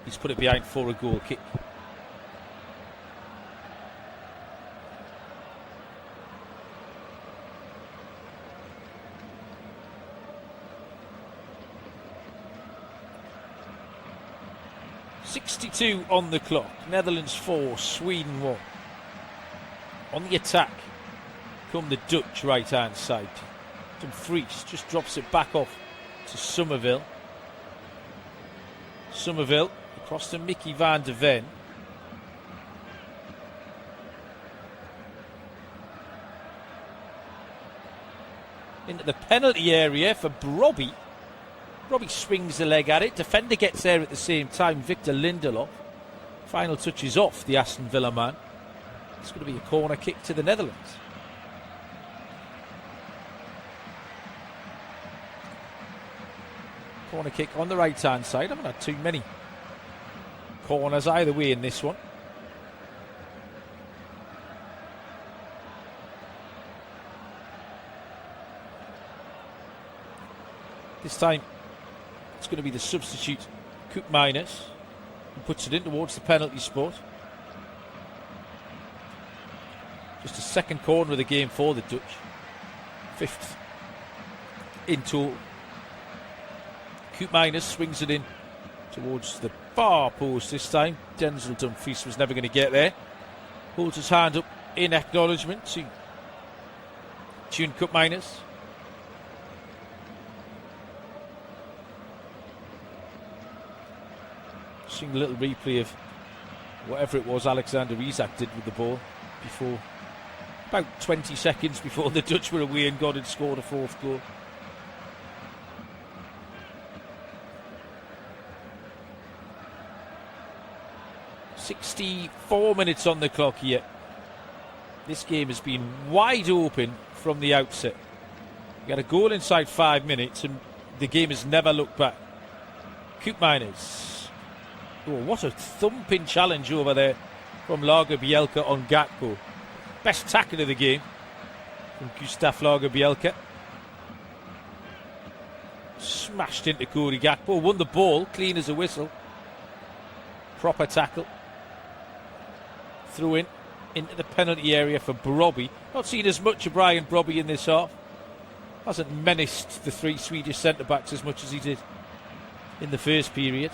He's put it behind for a goal kick. .62 on the clock. Netherlands 4, Sweden 1. On the attack come the Dutch right hand side. Dumfries just drops it back off to Somerville. Somerville across to Mickey van de Ven. Into the penalty area for Brobbey. Brobbey swings the leg at it. Defender gets there at the same time. Victor Lindelof. Final touch is off the Aston Villa man. It's going to be a corner kick to the Netherlands. Corner kick on the right hand side. I haven't had too many corners either way in this one. This time it's going to be the substitute Koopmeiners who puts it in towards the penalty spot. Just a second corner of the game for the Dutch. Fifth in total. Koopmeiners swings it in towards the far post this time. Denzel Dumfries was never going to get there. Holds his hand up in acknowledgement to Tune Koopmeiners. Seeing a little replay of whatever it was Alexander Isak did with the ball before, about 20 seconds before the Dutch were away and God had scored a fourth goal. .64 minutes on the clock here. This game has been wide open from the outset. We had a goal inside 5 minutes and the game has never looked back. Koopmeiners. Oh, what a thumping challenge over there from Lagerbielke on Gakpo. Best tackle of the game from Gustav Lagerbielke. Smashed into Cody Gakpo, won the ball, clean as a whistle. Proper tackle. Threw in into the penalty area for Brobby. Not seen as much of Brian Brobby in this half. Hasn't menaced the three Swedish centre-backs as much as he did in the first period.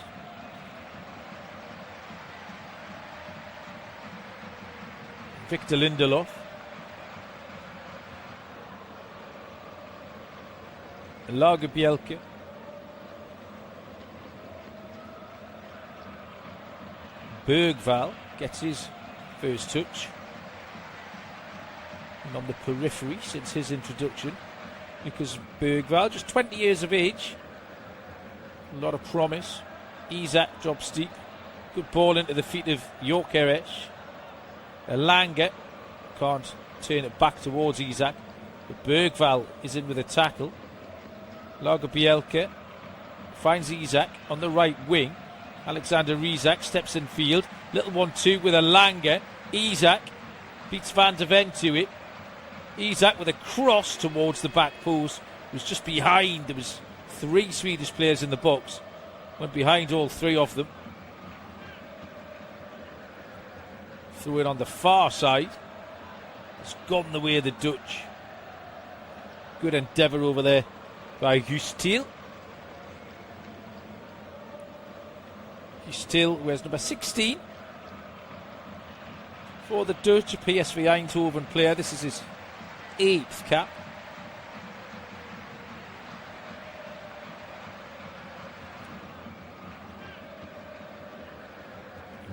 Victor Lindelof. Lagerbielke. Bergvall gets his first touch. And on the periphery since his introduction, because Bergvall, just 20 years of age, a lot of promise. Isak drops deep. Good ball into the feet of Gyökeres. Elanga can't turn it back towards Isak. But Bergvall is in with a tackle. Lagerbielke finds Isak on the right wing. Alexander Isak steps in field. Little 1-2 with Elanga. Isak beats Van de Ven to it. Isak with a cross towards the back post. It was just behind. There was three Swedish players in the box. Went behind all three of them. Threw it on the far side. It's gone the way of the Dutch. Good endeavour over there by Hustil. Hustil wears number 16 for the Dutch, a PSV Eindhoven player. This is his 8th cap.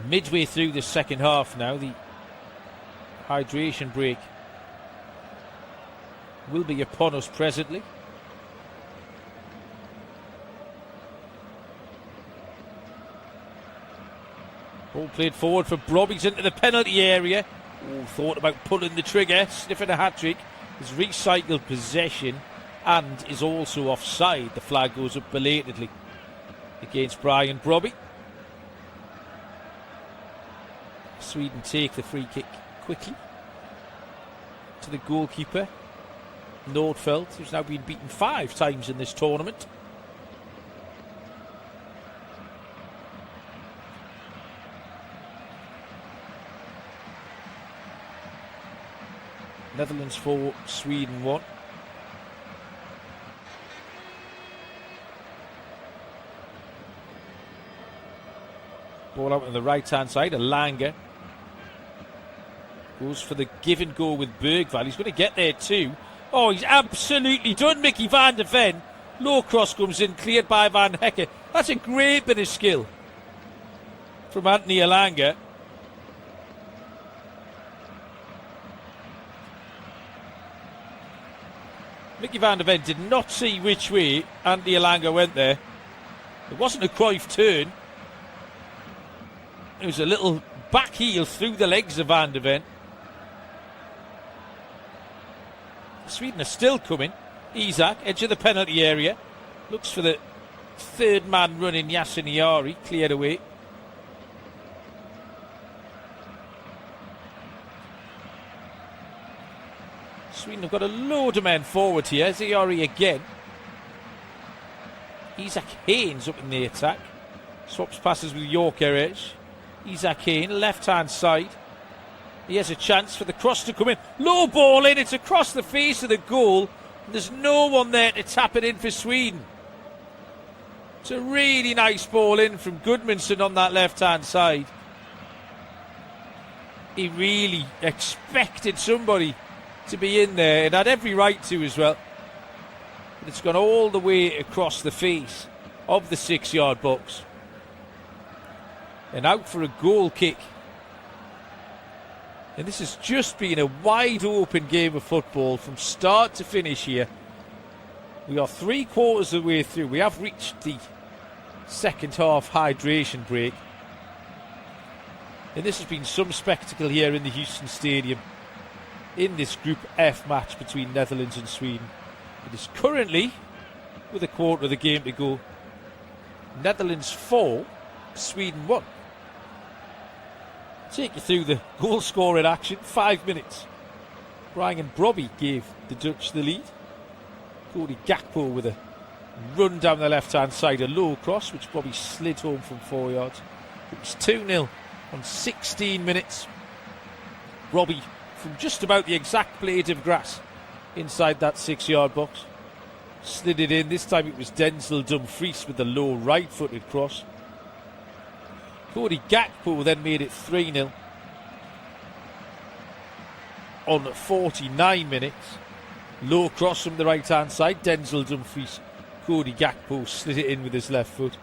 Midway through the second half now, the hydration break will be upon us presently. Ball played forward for Brobby's into the penalty area. Oh, thought about pulling the trigger, sniffing a hat-trick. Has recycled possession and is also offside. The flag goes up belatedly against Brian Brobby. Sweden take the free kick quickly to the goalkeeper, Nordfeldt, who's now been beaten 5 times in this tournament. Netherlands 4, Sweden 1. Ball out on the right hand side. Elanga goes for the give and go with Bergvall. He's going to get there too. Oh, he's absolutely done Mickey van de Ven. Low cross comes in, cleared by Van Hekke. That's a great bit of skill from Anthony Elanga. Mickey van de Ven did not see which way Anthony Elanga went there. It wasn't a Cruyff turn. It was a little back heel through the legs of Van de Ven. Sweden are still coming. Isak, edge of the penalty area. Looks for the third man running, Yasin Yari, cleared away. Sweden have got a load of men forward here. Ziyari again. Isak Haynes up in the attack. Swaps passes with Gyökeres. Isak Haynes, left hand side. He has a chance for the cross to come in. Low ball in, it's across the face of the goal. There's no one there to tap it in for Sweden. It's a really nice ball in from Gudmundsson on that left hand side. He really expected somebody to be in there and had every right to as well. But it's gone all the way across the face of the 6-yard box. And out for a goal kick. And this has just been a wide open game of football from start to finish here. We are 3/4 of the way through. We have reached the second half hydration break. And this has been some spectacle here in the Houston Stadium in this Group F match between Netherlands and Sweden. It is currently, with a quarter of the game to go, Netherlands 4, Sweden 1. Take you through the goal scoring action. 5 minutes. Brian Brobby gave the Dutch the lead. Cody Gakpo with a run down the left-hand side, a low cross, which probably slid home from 4 yards. It was 2-0 on 16 minutes. Robbie from just about the exact blade of grass inside that 6-yard box. Slid it in. This time it was Denzel Dumfries with the low right-footed cross. Cody Gakpo then made it 3-0 on 49 minutes. Low cross from the right-hand side. Denzel Dumfries, Cody Gakpo slid it in with his left foot.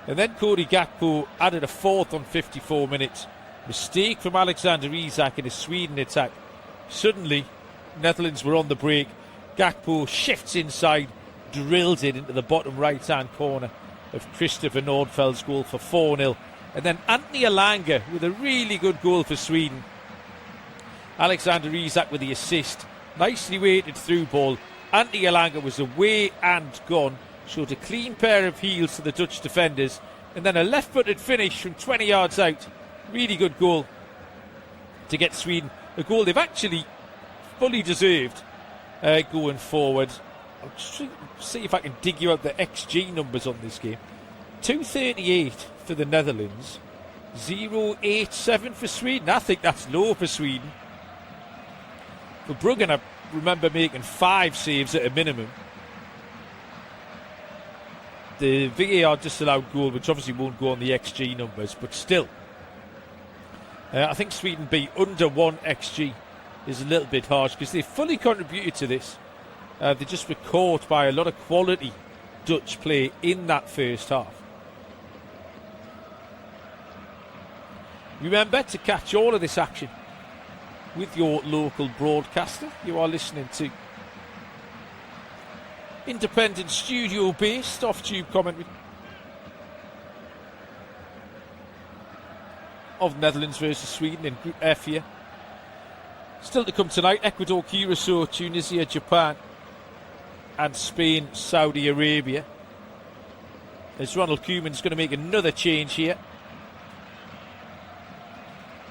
And then Cody Gakpo added a fourth on 54 minutes. Mistake from Alexander Isak in a Sweden attack. Suddenly, Netherlands were on the break. Gakpo shifts inside, drills it into the bottom right-hand corner of Christopher Nordfeld's goal for 4-0. And then Anthony Elanga with a really good goal for Sweden. Alexander Isak with the assist. Nicely weighted through ball. Anthony Elanga was away and gone. Showed a clean pair of heels to the Dutch defenders. And then a left-footed finish from 20 yards out. Really good goal to get Sweden a goal they've actually fully deserved going forward. I'll see if I can dig you out the XG numbers on this game. 238 for the Netherlands, 0.87 for Sweden. I think that's low for Sweden. For Bruggen, I remember making 5 saves at a minimum. The VAR disallowed goal, which obviously won't go on the XG numbers, but still. I think Sweden beat under 1 XG is a little bit harsh because they fully contributed to this. They just were caught by a lot of quality Dutch play in that first half. Remember to catch all of this action with your local broadcaster. You are listening to independent studio-based off-tube commentary of Netherlands versus Sweden in Group F here. Still to come tonight, Ecuador, Curacao, Tunisia, Japan and Spain, Saudi Arabia. As Ronald Koeman's going to make another change here.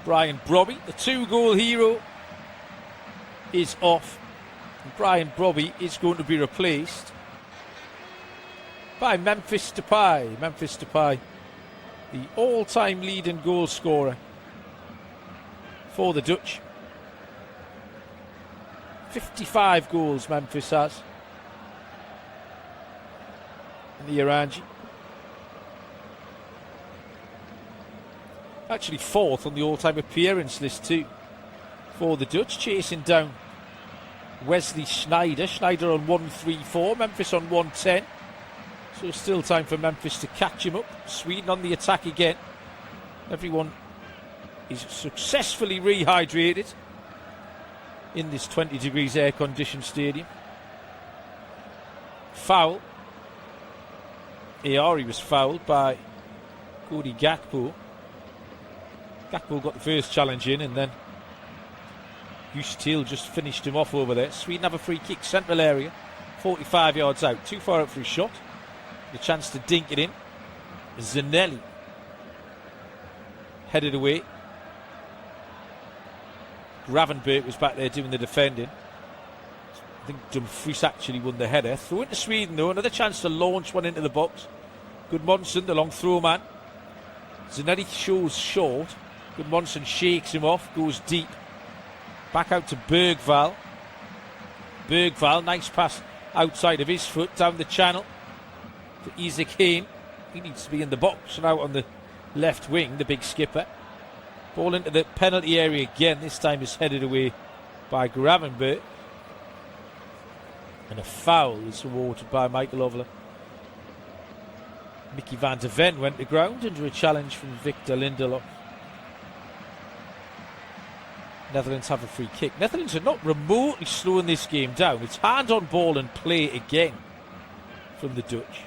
Brian Brobby, the 2-goal hero, is off. And Brian Brobby is going to be replaced by Memphis Depay. Memphis Depay, the all-time leading goal scorer for the Dutch. 55 goals Memphis has in the Orange. Actually 4th on the all-time appearance list too for the Dutch, chasing down Wesley Sneijder. Sneijder on 134, Memphis on 110. So still time for Memphis to catch him up. Sweden on the attack again. Everyone is successfully rehydrated in this 20 degrees air-conditioned stadium. Foul. Ayari was fouled by Cody Gakpo. Gakpo got the first challenge in and then Hustil just finished him off over there. Sweden have a free kick, central area, 45 yards out. Too far out for a shot. The chance to dink it in. Zanelli headed away. Gravenberg was back there doing the defending. I think Dumfries actually won the header. Throw into Sweden though, another chance to launch one into the box. Gudmundsson, the long throw man. Zanelli shows short. Gudmundsson shakes him off, goes deep. Back out to Bergvall. Bergvall, nice pass outside of his foot, down the channel to Isaac Hayne. He needs to be in the box and out on the left wing, the big skipper. Ball into the penalty area again. This time is headed away by Gravenberg. And a foul is awarded by Michael Ovler. Mickey van der Ven went to ground under a challenge from Victor Lindelof. Netherlands have a free kick. Netherlands are not remotely slowing this game down. It's hand on ball and play again from the Dutch.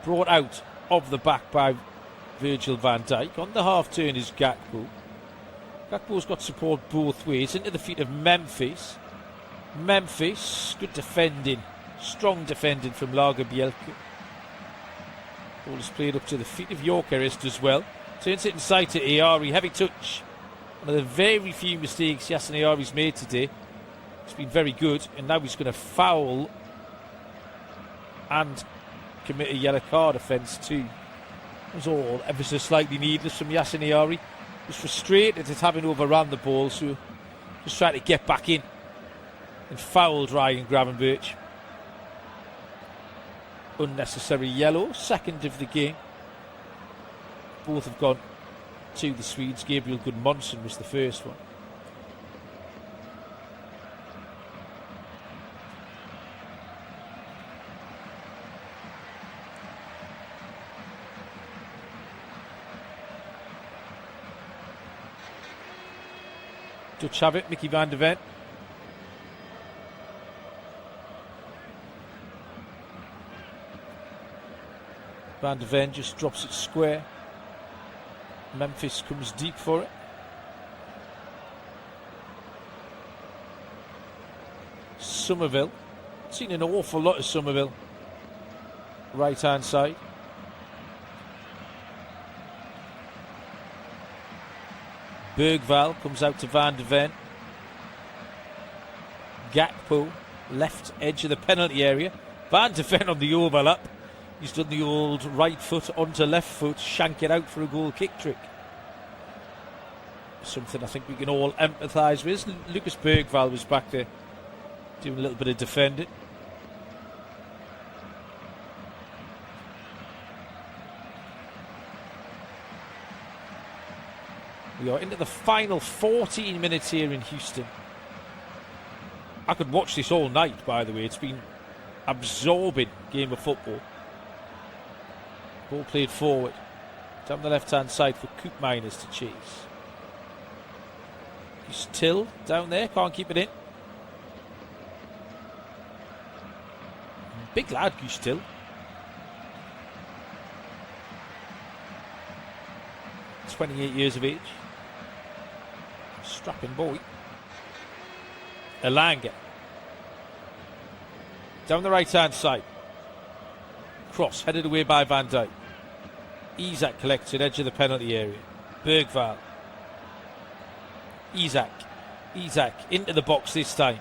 Brought out of the back by Virgil van Dijk. On the half turn is Gakpo. Gakpo's got support both ways. Into the feet of Memphis. Memphis, good defending. Strong defending from Lagerbielke. Ball is played up to the feet of Gyökeres as well. Turns it inside to Ayari. Heavy touch. One of the very few mistakes Yasin Ayari's made today. It's been very good, and now he's going to foul and commit a yellow card offence too. It was all ever so slightly needless from Yassin Ayari. He was frustrated at having overrun the ball, so just trying to get back in and fouled Ryan Gravenberch. Unnecessary yellow, second of the game. Both have gone to the Swedes. Gabriel Gudmundsson was the first one. Dutch have it, Mickey van der Ven. Van der Ven just drops it square. Memphis comes deep for it. Somerville. Seen an awful lot of Somerville. Right hand side. Bergvall comes out to Van der Ven. Gakpo, left edge of the penalty area. Van der Ven on the overlap. He's done the old right foot onto left foot, shank it out for a goal kick trick. Something I think we can all empathise with. Lucas Bergvall was back there doing a little bit of defending. We are into the final 14 minutes here in Houston. I could watch this all night, by the way. It's been absorbing game of football. Ball played forward. Down the left-hand side for Coop Miners to chase. He's Till down there, can't keep it in. Big lad, Goose Till. (28 years of age. Strapping boy. Elanga. Down the right-hand side. Cross, headed away by Van Dijk. Isak collects it, edge of the penalty area. Bergvall. Isak into the box this time.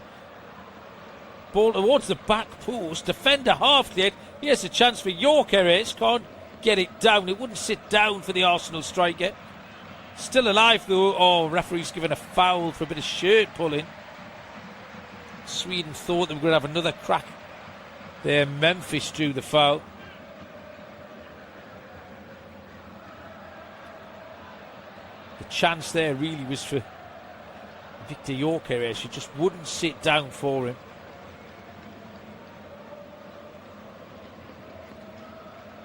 Ball towards the back post. Defender half cleared. Here's a chance for Gyökeres. Can't get it down. It wouldn't sit down for the Arsenal striker. Still alive though. Oh, referee's given a foul for a bit of shirt pulling. Sweden thought they were going to have another crack there. Memphis drew the foul. The chance there really was for Victor Gyökeres. He just wouldn't sit down for him.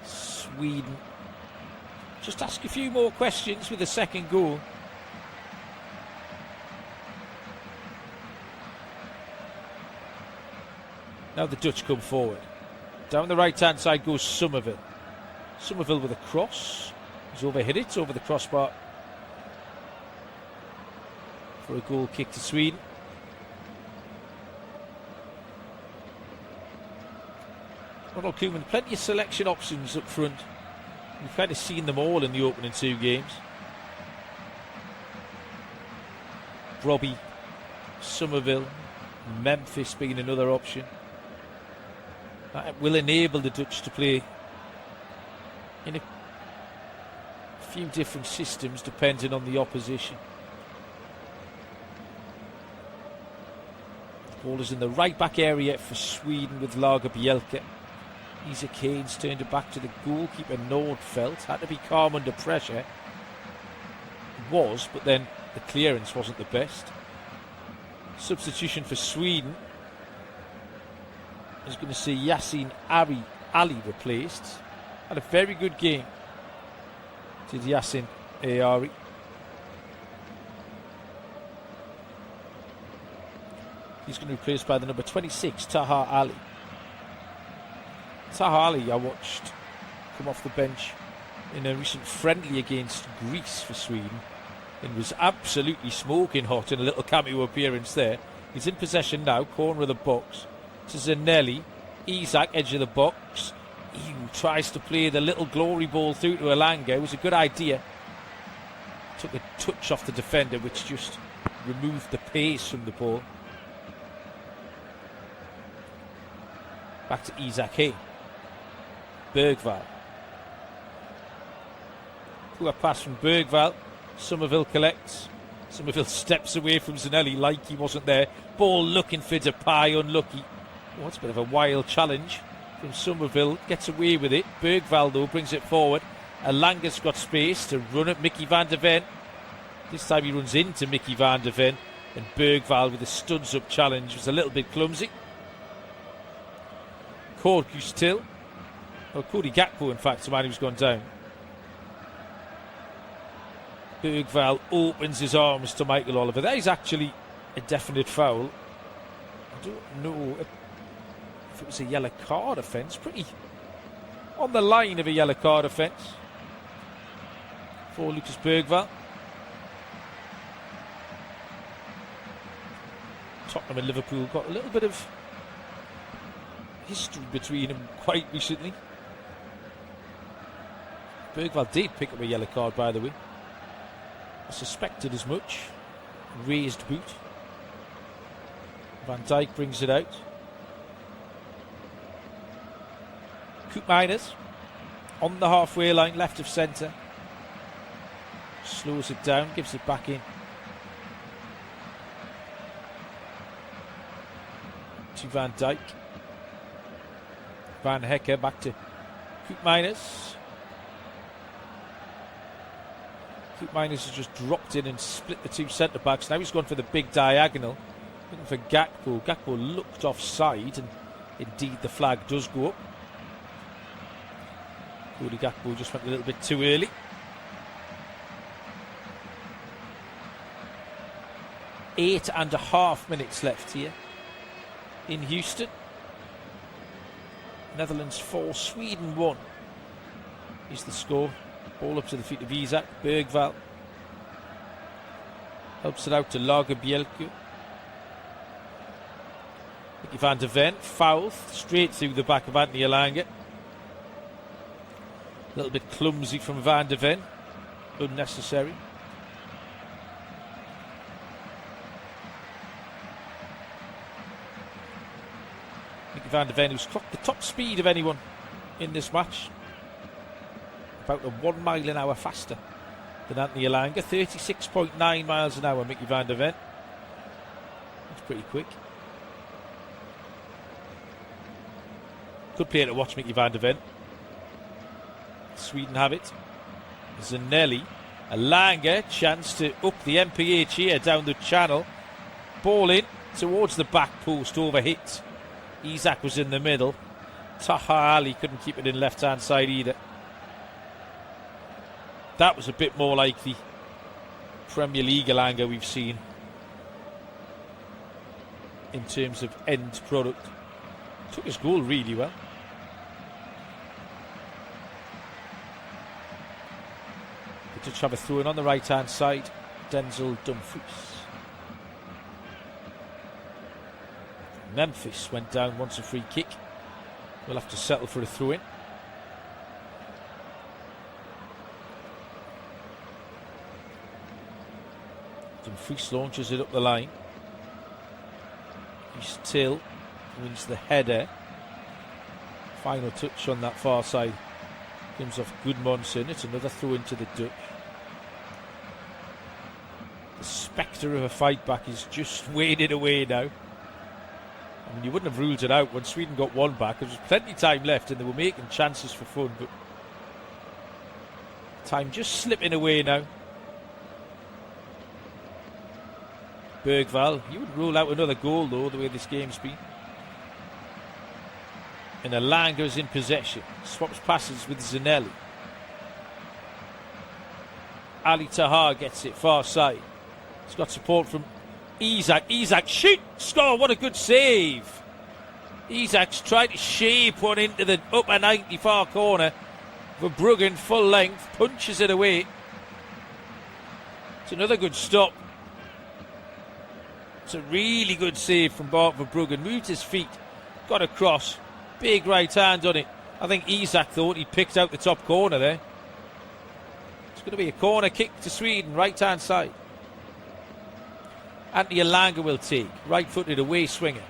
Sweden just ask a few more questions with the second goal. Now the Dutch come forward. Down the right hand side goes Somerville. Somerville with a cross. He's overhit it over the crossbar for a goal kick to Sweden. Ronald Koeman, plenty of selection options up front. We've kind of seen them all in the opening two games. Robbie, Somerville, Memphis being another option. That will enable the Dutch to play in a few different systems depending on the opposition. The ball is in the right back area for Sweden with Lagerbielke. Isak Haynes turned it back to the goalkeeper Nordfeldt. Had to be calm under pressure. Was, but then the clearance wasn't the best. Substitution for Sweden is going to see Yassin Ali replaced. Had a very good game, did Yassin Ayari. He's going to be replaced by the number 26, Taha Ali. Taha Ali I watched come off the bench in a recent friendly against Greece for Sweden and was absolutely smoking hot in a little cameo appearance there. He's in possession now, corner of the box to Zanelli. Isak, edge of the box. He tries to play the little glory ball through to Elanga. It was a good idea. Took a touch off the defender, which just removed the pace from the ball. Back to Isak Hay. Bergvall. Poor pass from Bergvall. Somerville collects. Somerville steps away from Zanelli like he wasn't there. Ball looking for Depay, unlucky. Oh, it's a bit of a wild challenge from Somerville. Gets away with it. Bergvall, though, brings it forward. Alanga's got space to run at Mickey van der Ven. This time he runs into Mickey van der Ven. And Bergvall with a studs-up challenge was a little bit clumsy. Corkus Till. Or Cody Gakpo, in fact, the man who's gone down. Bergvall opens his arms to Michael Oliver. That is actually a definite foul. I don't know if it was a yellow card offence. Pretty on the line of a yellow card offence for Lucas Bergvall. Tottenham and Liverpool got a little bit of history between them quite recently. Bergvall did pick up a yellow card, by the way. I suspected as much. Raised boot. Van Dijk brings it out. Koopmeiners on the halfway line, left of centre. Slows it down, gives it back in. To Van Dijk. Van Hecker back to Koopmeiners. Koopmeiners has just dropped in and split the two centre-backs. Now he's gone for the big diagonal. Looking for Gakpo. Gakpo looked offside, and indeed the flag does go up. Cody Gakpo just went a little bit too early. 8.5 minutes left here in Houston. Netherlands 4, Sweden 1 is the score. Ball up to the feet of Isak. Bergvall helps it out to Lagerbielke. Mickey van der Ven fouled straight through the back of Anthony Elanga. A little bit clumsy from Van der Ven. Unnecessary. Mickey van der Ven, who's clocked the top speed of anyone in this match. About a 1 mile an hour faster than Anthony Elanga. 36.9 miles an hour, Mickey van der Ven. That's pretty quick. Good player to watch, Mickey van der Ven. Sweden have it. Zanelli. Elanga, chance to up the MPH here down the channel. Ball in towards the back post, over hit. Isak was in the middle. Taha Ali couldn't keep it in left hand side either. That was a bit more like the Premier League Elanga we've seen in terms of end product. Took his goal really well. They just have a throw in on the right hand side. Denzel Dumfries. Memphis went down, wants a free kick. We'll have to settle for a throw in. Dumfries launches it up the line. He's Till wins the header. Final touch on that far side comes off Gudmundsson. It's another throw into the Dutch. The spectre of a fight back is just wading away now. I mean, you wouldn't have ruled it out when Sweden got one back. There was plenty of time left and they were making chances for fun, but time just slipping away now. Bergvall, you would rule out another goal though, the way this game's been. And Elanga's in possession. Swaps passes with Zanelli. Ali Tahar gets it far side. He's got support from Isak. Isak, shoot! Score! What a good save! Isak's tried to shape one into the upper 90 far corner. Verbruggen, full length, punches it away. It's another good stop. It's a really good save from Bart Verbruggen. Moved his feet, got across. Big right hand on it. I think Isak thought he picked out the top corner there. It's going to be a corner kick to Sweden, right hand side. Anthony Elanga will take. Right footed away swinger.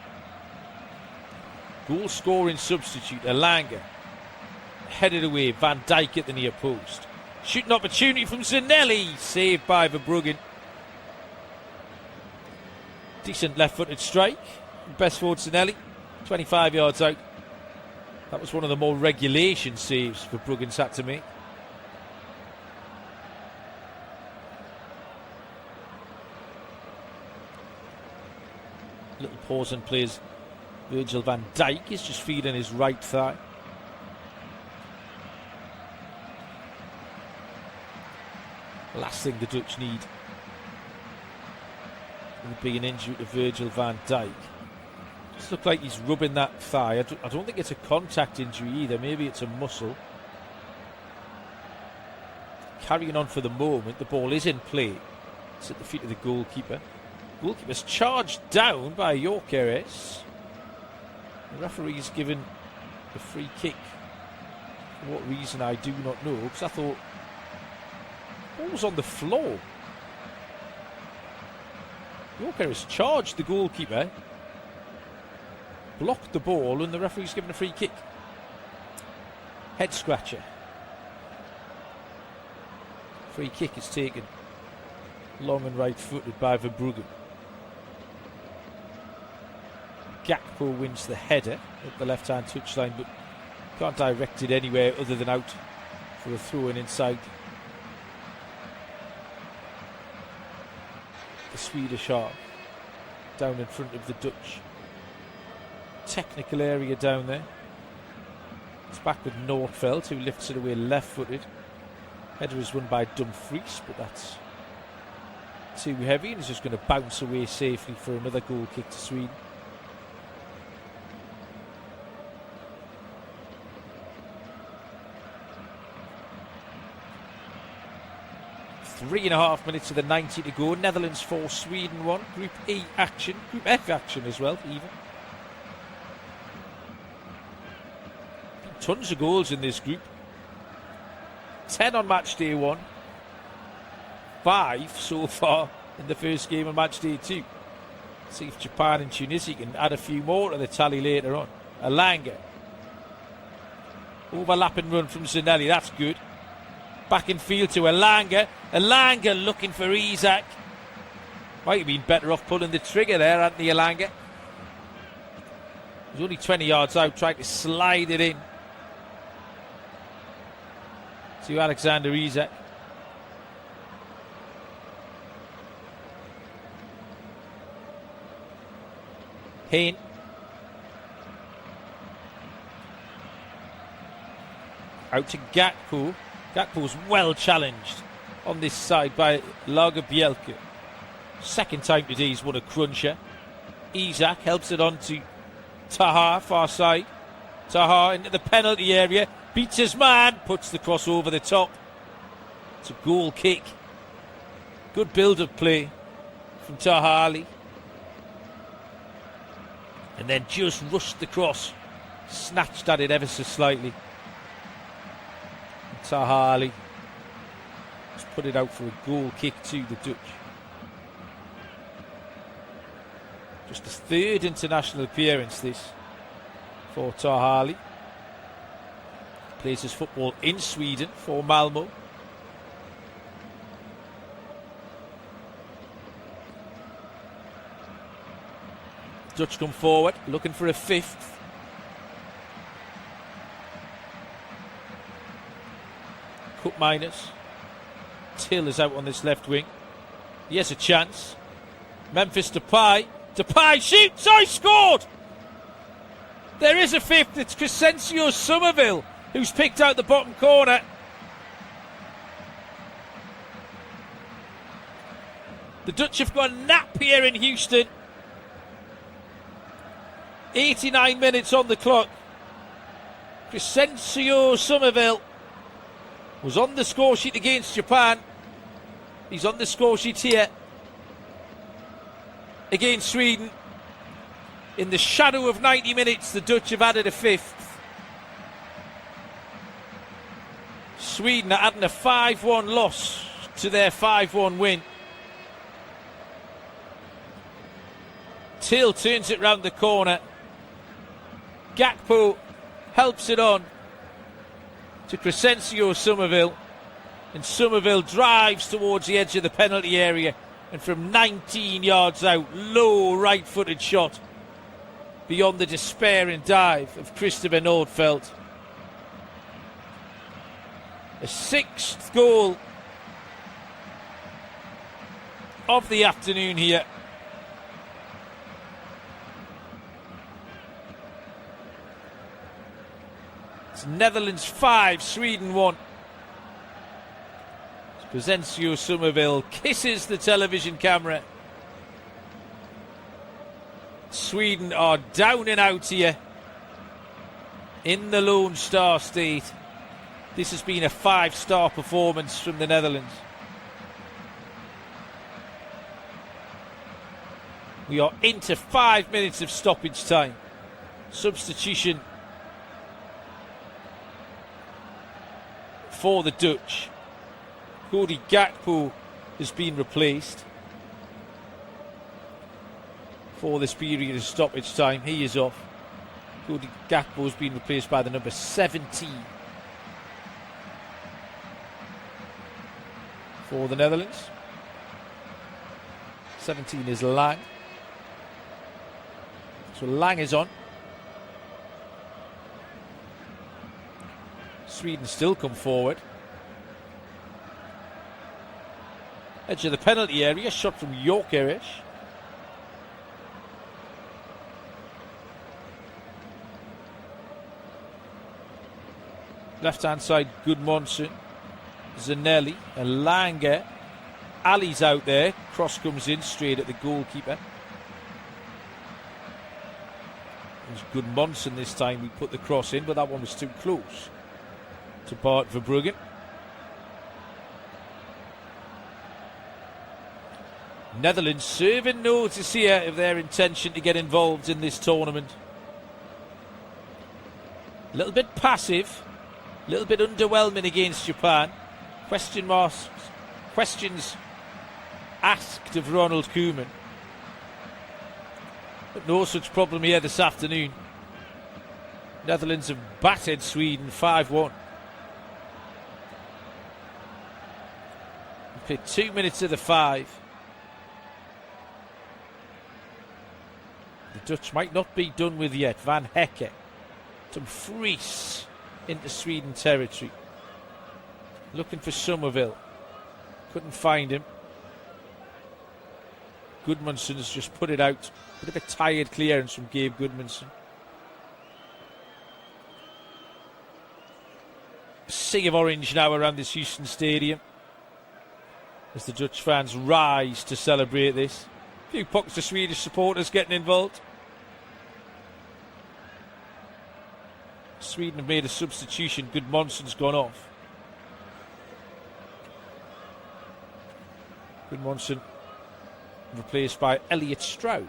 Goal scoring substitute, Elanga. Headed away, Van Dijk at the near post. Shooting opportunity from Zanelli, saved by Verbruggen. Decent left-footed strike. Best forward Zanelli, 25 yards out. That was one of the more regulation saves Verbruggen's had to make. Little pause and plays. Virgil van Dijk is just feeding his right thigh. Last thing the Dutch need would be an injury to Virgil van Dijk. Just look like he's rubbing that thigh. I don't think it's a contact injury either. Maybe it's a muscle. Carrying on for the moment. The ball is in play. It's at the feet of the goalkeeper. Goalkeeper's charged down by Gyökeres. The referee's given a free kick. For what reason I do not know, because I thought the ball was on the floor. Gyökeres charged the goalkeeper, blocked the ball, and the referee's given a free kick. Head scratcher. Free kick is taken long and right footed by Verbruggen. Gakpo wins the header at the left hand touchline, but can't direct it anywhere other than out for a throw in inside the Swedish half, down in front of the Dutch. Technical area down there. It's back with Nordfeldt, who lifts it away left footed. Header is won by Dumfries, but that's too heavy and is just going to bounce away safely for another goal kick to Sweden. Three and a half minutes of the 90 to go. Netherlands 4, Sweden 1. Group E action, Group F action as well, even. Tons of goals in this group. 10 on match day 1. 5 so far in the first game on match day 2. See if Japan and Tunisia can add a few more to the tally later on. Elanga. Overlapping run from Zanelli, that's good. Back in field to Elanga. Elanga looking for Isak. Might have been better off pulling the trigger there, Anthony Elanga. He's only 20 yards out, trying to slide it in to Alexander Isak. Hayne. Out to Gakpo. Gakpo's well challenged on this side by Lagerbielke. Second time today he's won a cruncher. Isak helps it on to Taha, far side. Taha into the penalty area. Beats his man. Puts the cross over the top. It's a goal kick. Good build-up play from Taha. And then just rushed the cross. Snatched at it ever so slightly. Taha just put it out for a goal kick to the Dutch. Just his third international appearance this for Taha. Plays his football in Sweden for Malmo. Dutch come forward, looking for a fifth. Cup minus. Till is out on this left wing. He has a chance. Memphis Depay. Depay shoots. Oh, he scored! There is a fifth. It's Crescencio Somerville who's picked out the bottom corner. The Dutch have got a nap here in Houston. 89 minutes on the clock. Crescencio Somerville was on the score sheet against Japan. He's on the score sheet here against Sweden. In the shadow of 90 minutes, the Dutch have added a fifth. Sweden are adding a 5-1 loss to their 5-1 win. Till turns it round the corner. Gakpo helps it on to Crescencio Somerville, and Somerville drives towards the edge of the penalty area, and from 19 yards out, low right-footed shot beyond the despairing dive of Christopher Nordfeldt. A sixth goal of the afternoon here. It's Netherlands 5, Sweden 1. Crescencio Somerville kisses the television camera. Sweden are down and out here in the Lone Star State. This has been a 5-star performance from the Netherlands. We are into 5 minutes of stoppage time. Substitution for the Dutch. Cody Gakpo has been replaced for this period of stoppage time. He is off. Cody Gakpo has been replaced by the number 17 for the Netherlands. 17 is Lang. So Lang is on. Sweden still come forward. Edge of the penalty area, shot from Yorkerish. Left hand side, Gudmundsson, Zanelli, and Lange. Ali's out there. Cross comes in straight at the goalkeeper. It was Gudmundsson this time. We put the cross in, but that one was too close to Bart Verbruggen. Netherlands serving notice here of their intention to get involved in this tournament. A little bit passive, a little bit underwhelming against Japan. Questions asked of Ronald Koeman. But no such problem here this afternoon. Netherlands have battered Sweden 5-1. We played 2 minutes of the 5. The Dutch might not be done with yet. Van Hecke, Dumfries into Sweden territory. Looking for Somerville. Couldn't find him. Gudmundsson has just put it out. Bit of a tired clearance from Gabe Gudmundsson. A sea of orange now around this Houston Stadium as the Dutch fans rise to celebrate this. A few pockets of Swedish supporters getting involved. Sweden have made a substitution. Gudmundsson's gone off. Gudmundsson replaced by Elliot Stroud.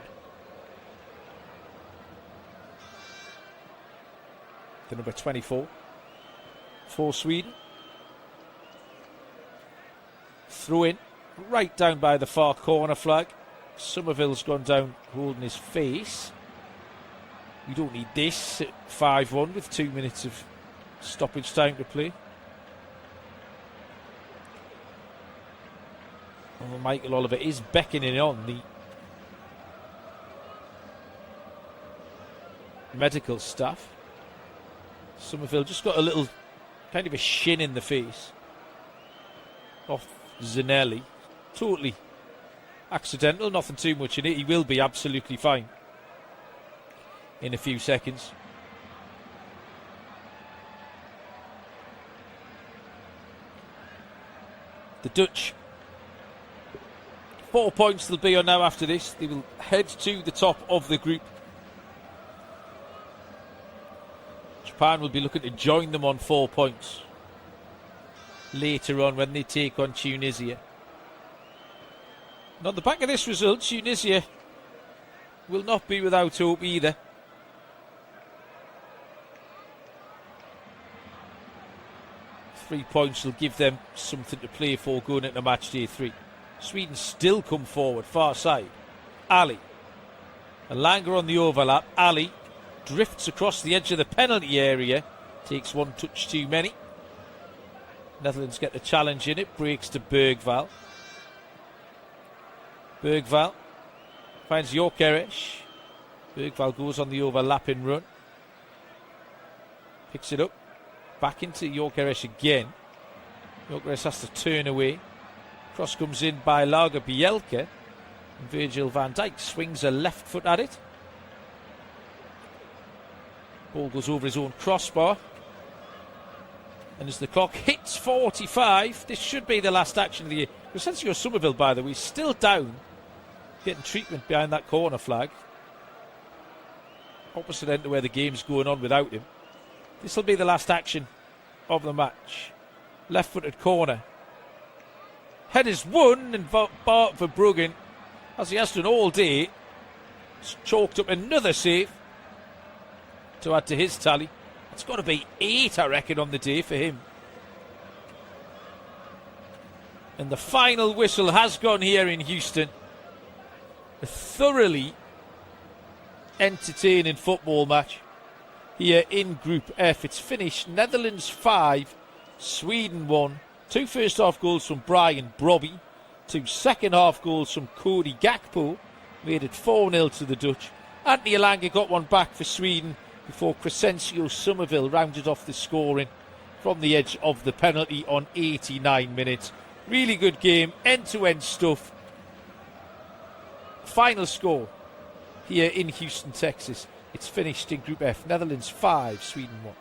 The number 24 for Sweden. Throw in right down by the far corner flag. Somerville's gone down holding his face. We don't need this at 5-1 with 2 minutes of stoppage time to play. Oh, Michael Oliver is beckoning on the medical staff. Somerville just got a little kind of a shin in the face off Zanelli. Totally accidental, nothing too much in it. He will be absolutely fine in a few seconds. The Dutch, 4 points they'll be on now after this. They will head to the top of the group. Japan will be looking to join them on 4 points later on when they take on Tunisia. And on the back of this result, Tunisia will not be without hope either. Three points will give them something to play for going into match day 3. Sweden still come forward, far side. Ali. And Langer on the overlap. Ali drifts across the edge of the penalty area. Takes one touch too many. Netherlands get the challenge in it. Breaks to Bergval. Bergval finds Jokeres. Bergval goes on the overlapping run. Picks it up. Back into Jokeres again. Jokeres has to turn away. Cross comes in by Lagerbielke. And Virgil van Dijk swings a left foot at it. Ball goes over his own crossbar. And as the clock hits 45, this should be the last action of the year. Crescencio Somerville, by the way, still down, getting treatment behind that corner flag. Opposite end to where the game's going on without him. This will be the last action of the match. Left-footed corner. Headers won, and Bart Verbruggen, as he has done all day, has chalked up another save to add to his tally. It's got to be 8, I reckon, on the day for him. And the final whistle has gone here in Houston. A thoroughly entertaining football match here in Group F. It's finished Netherlands 5, Sweden 1. 2 first half goals from Brian Brobby. 2 second half goals from Cody Gakpo. Made it 4-0 to the Dutch. Anthony Elanga got one back for Sweden before Crescencio Somerville rounded off the scoring from the edge of the penalty on 89 minutes. Really good game, end-to-end stuff. Final score here in Houston, Texas. It's finished in Group F. Netherlands 5, Sweden 1.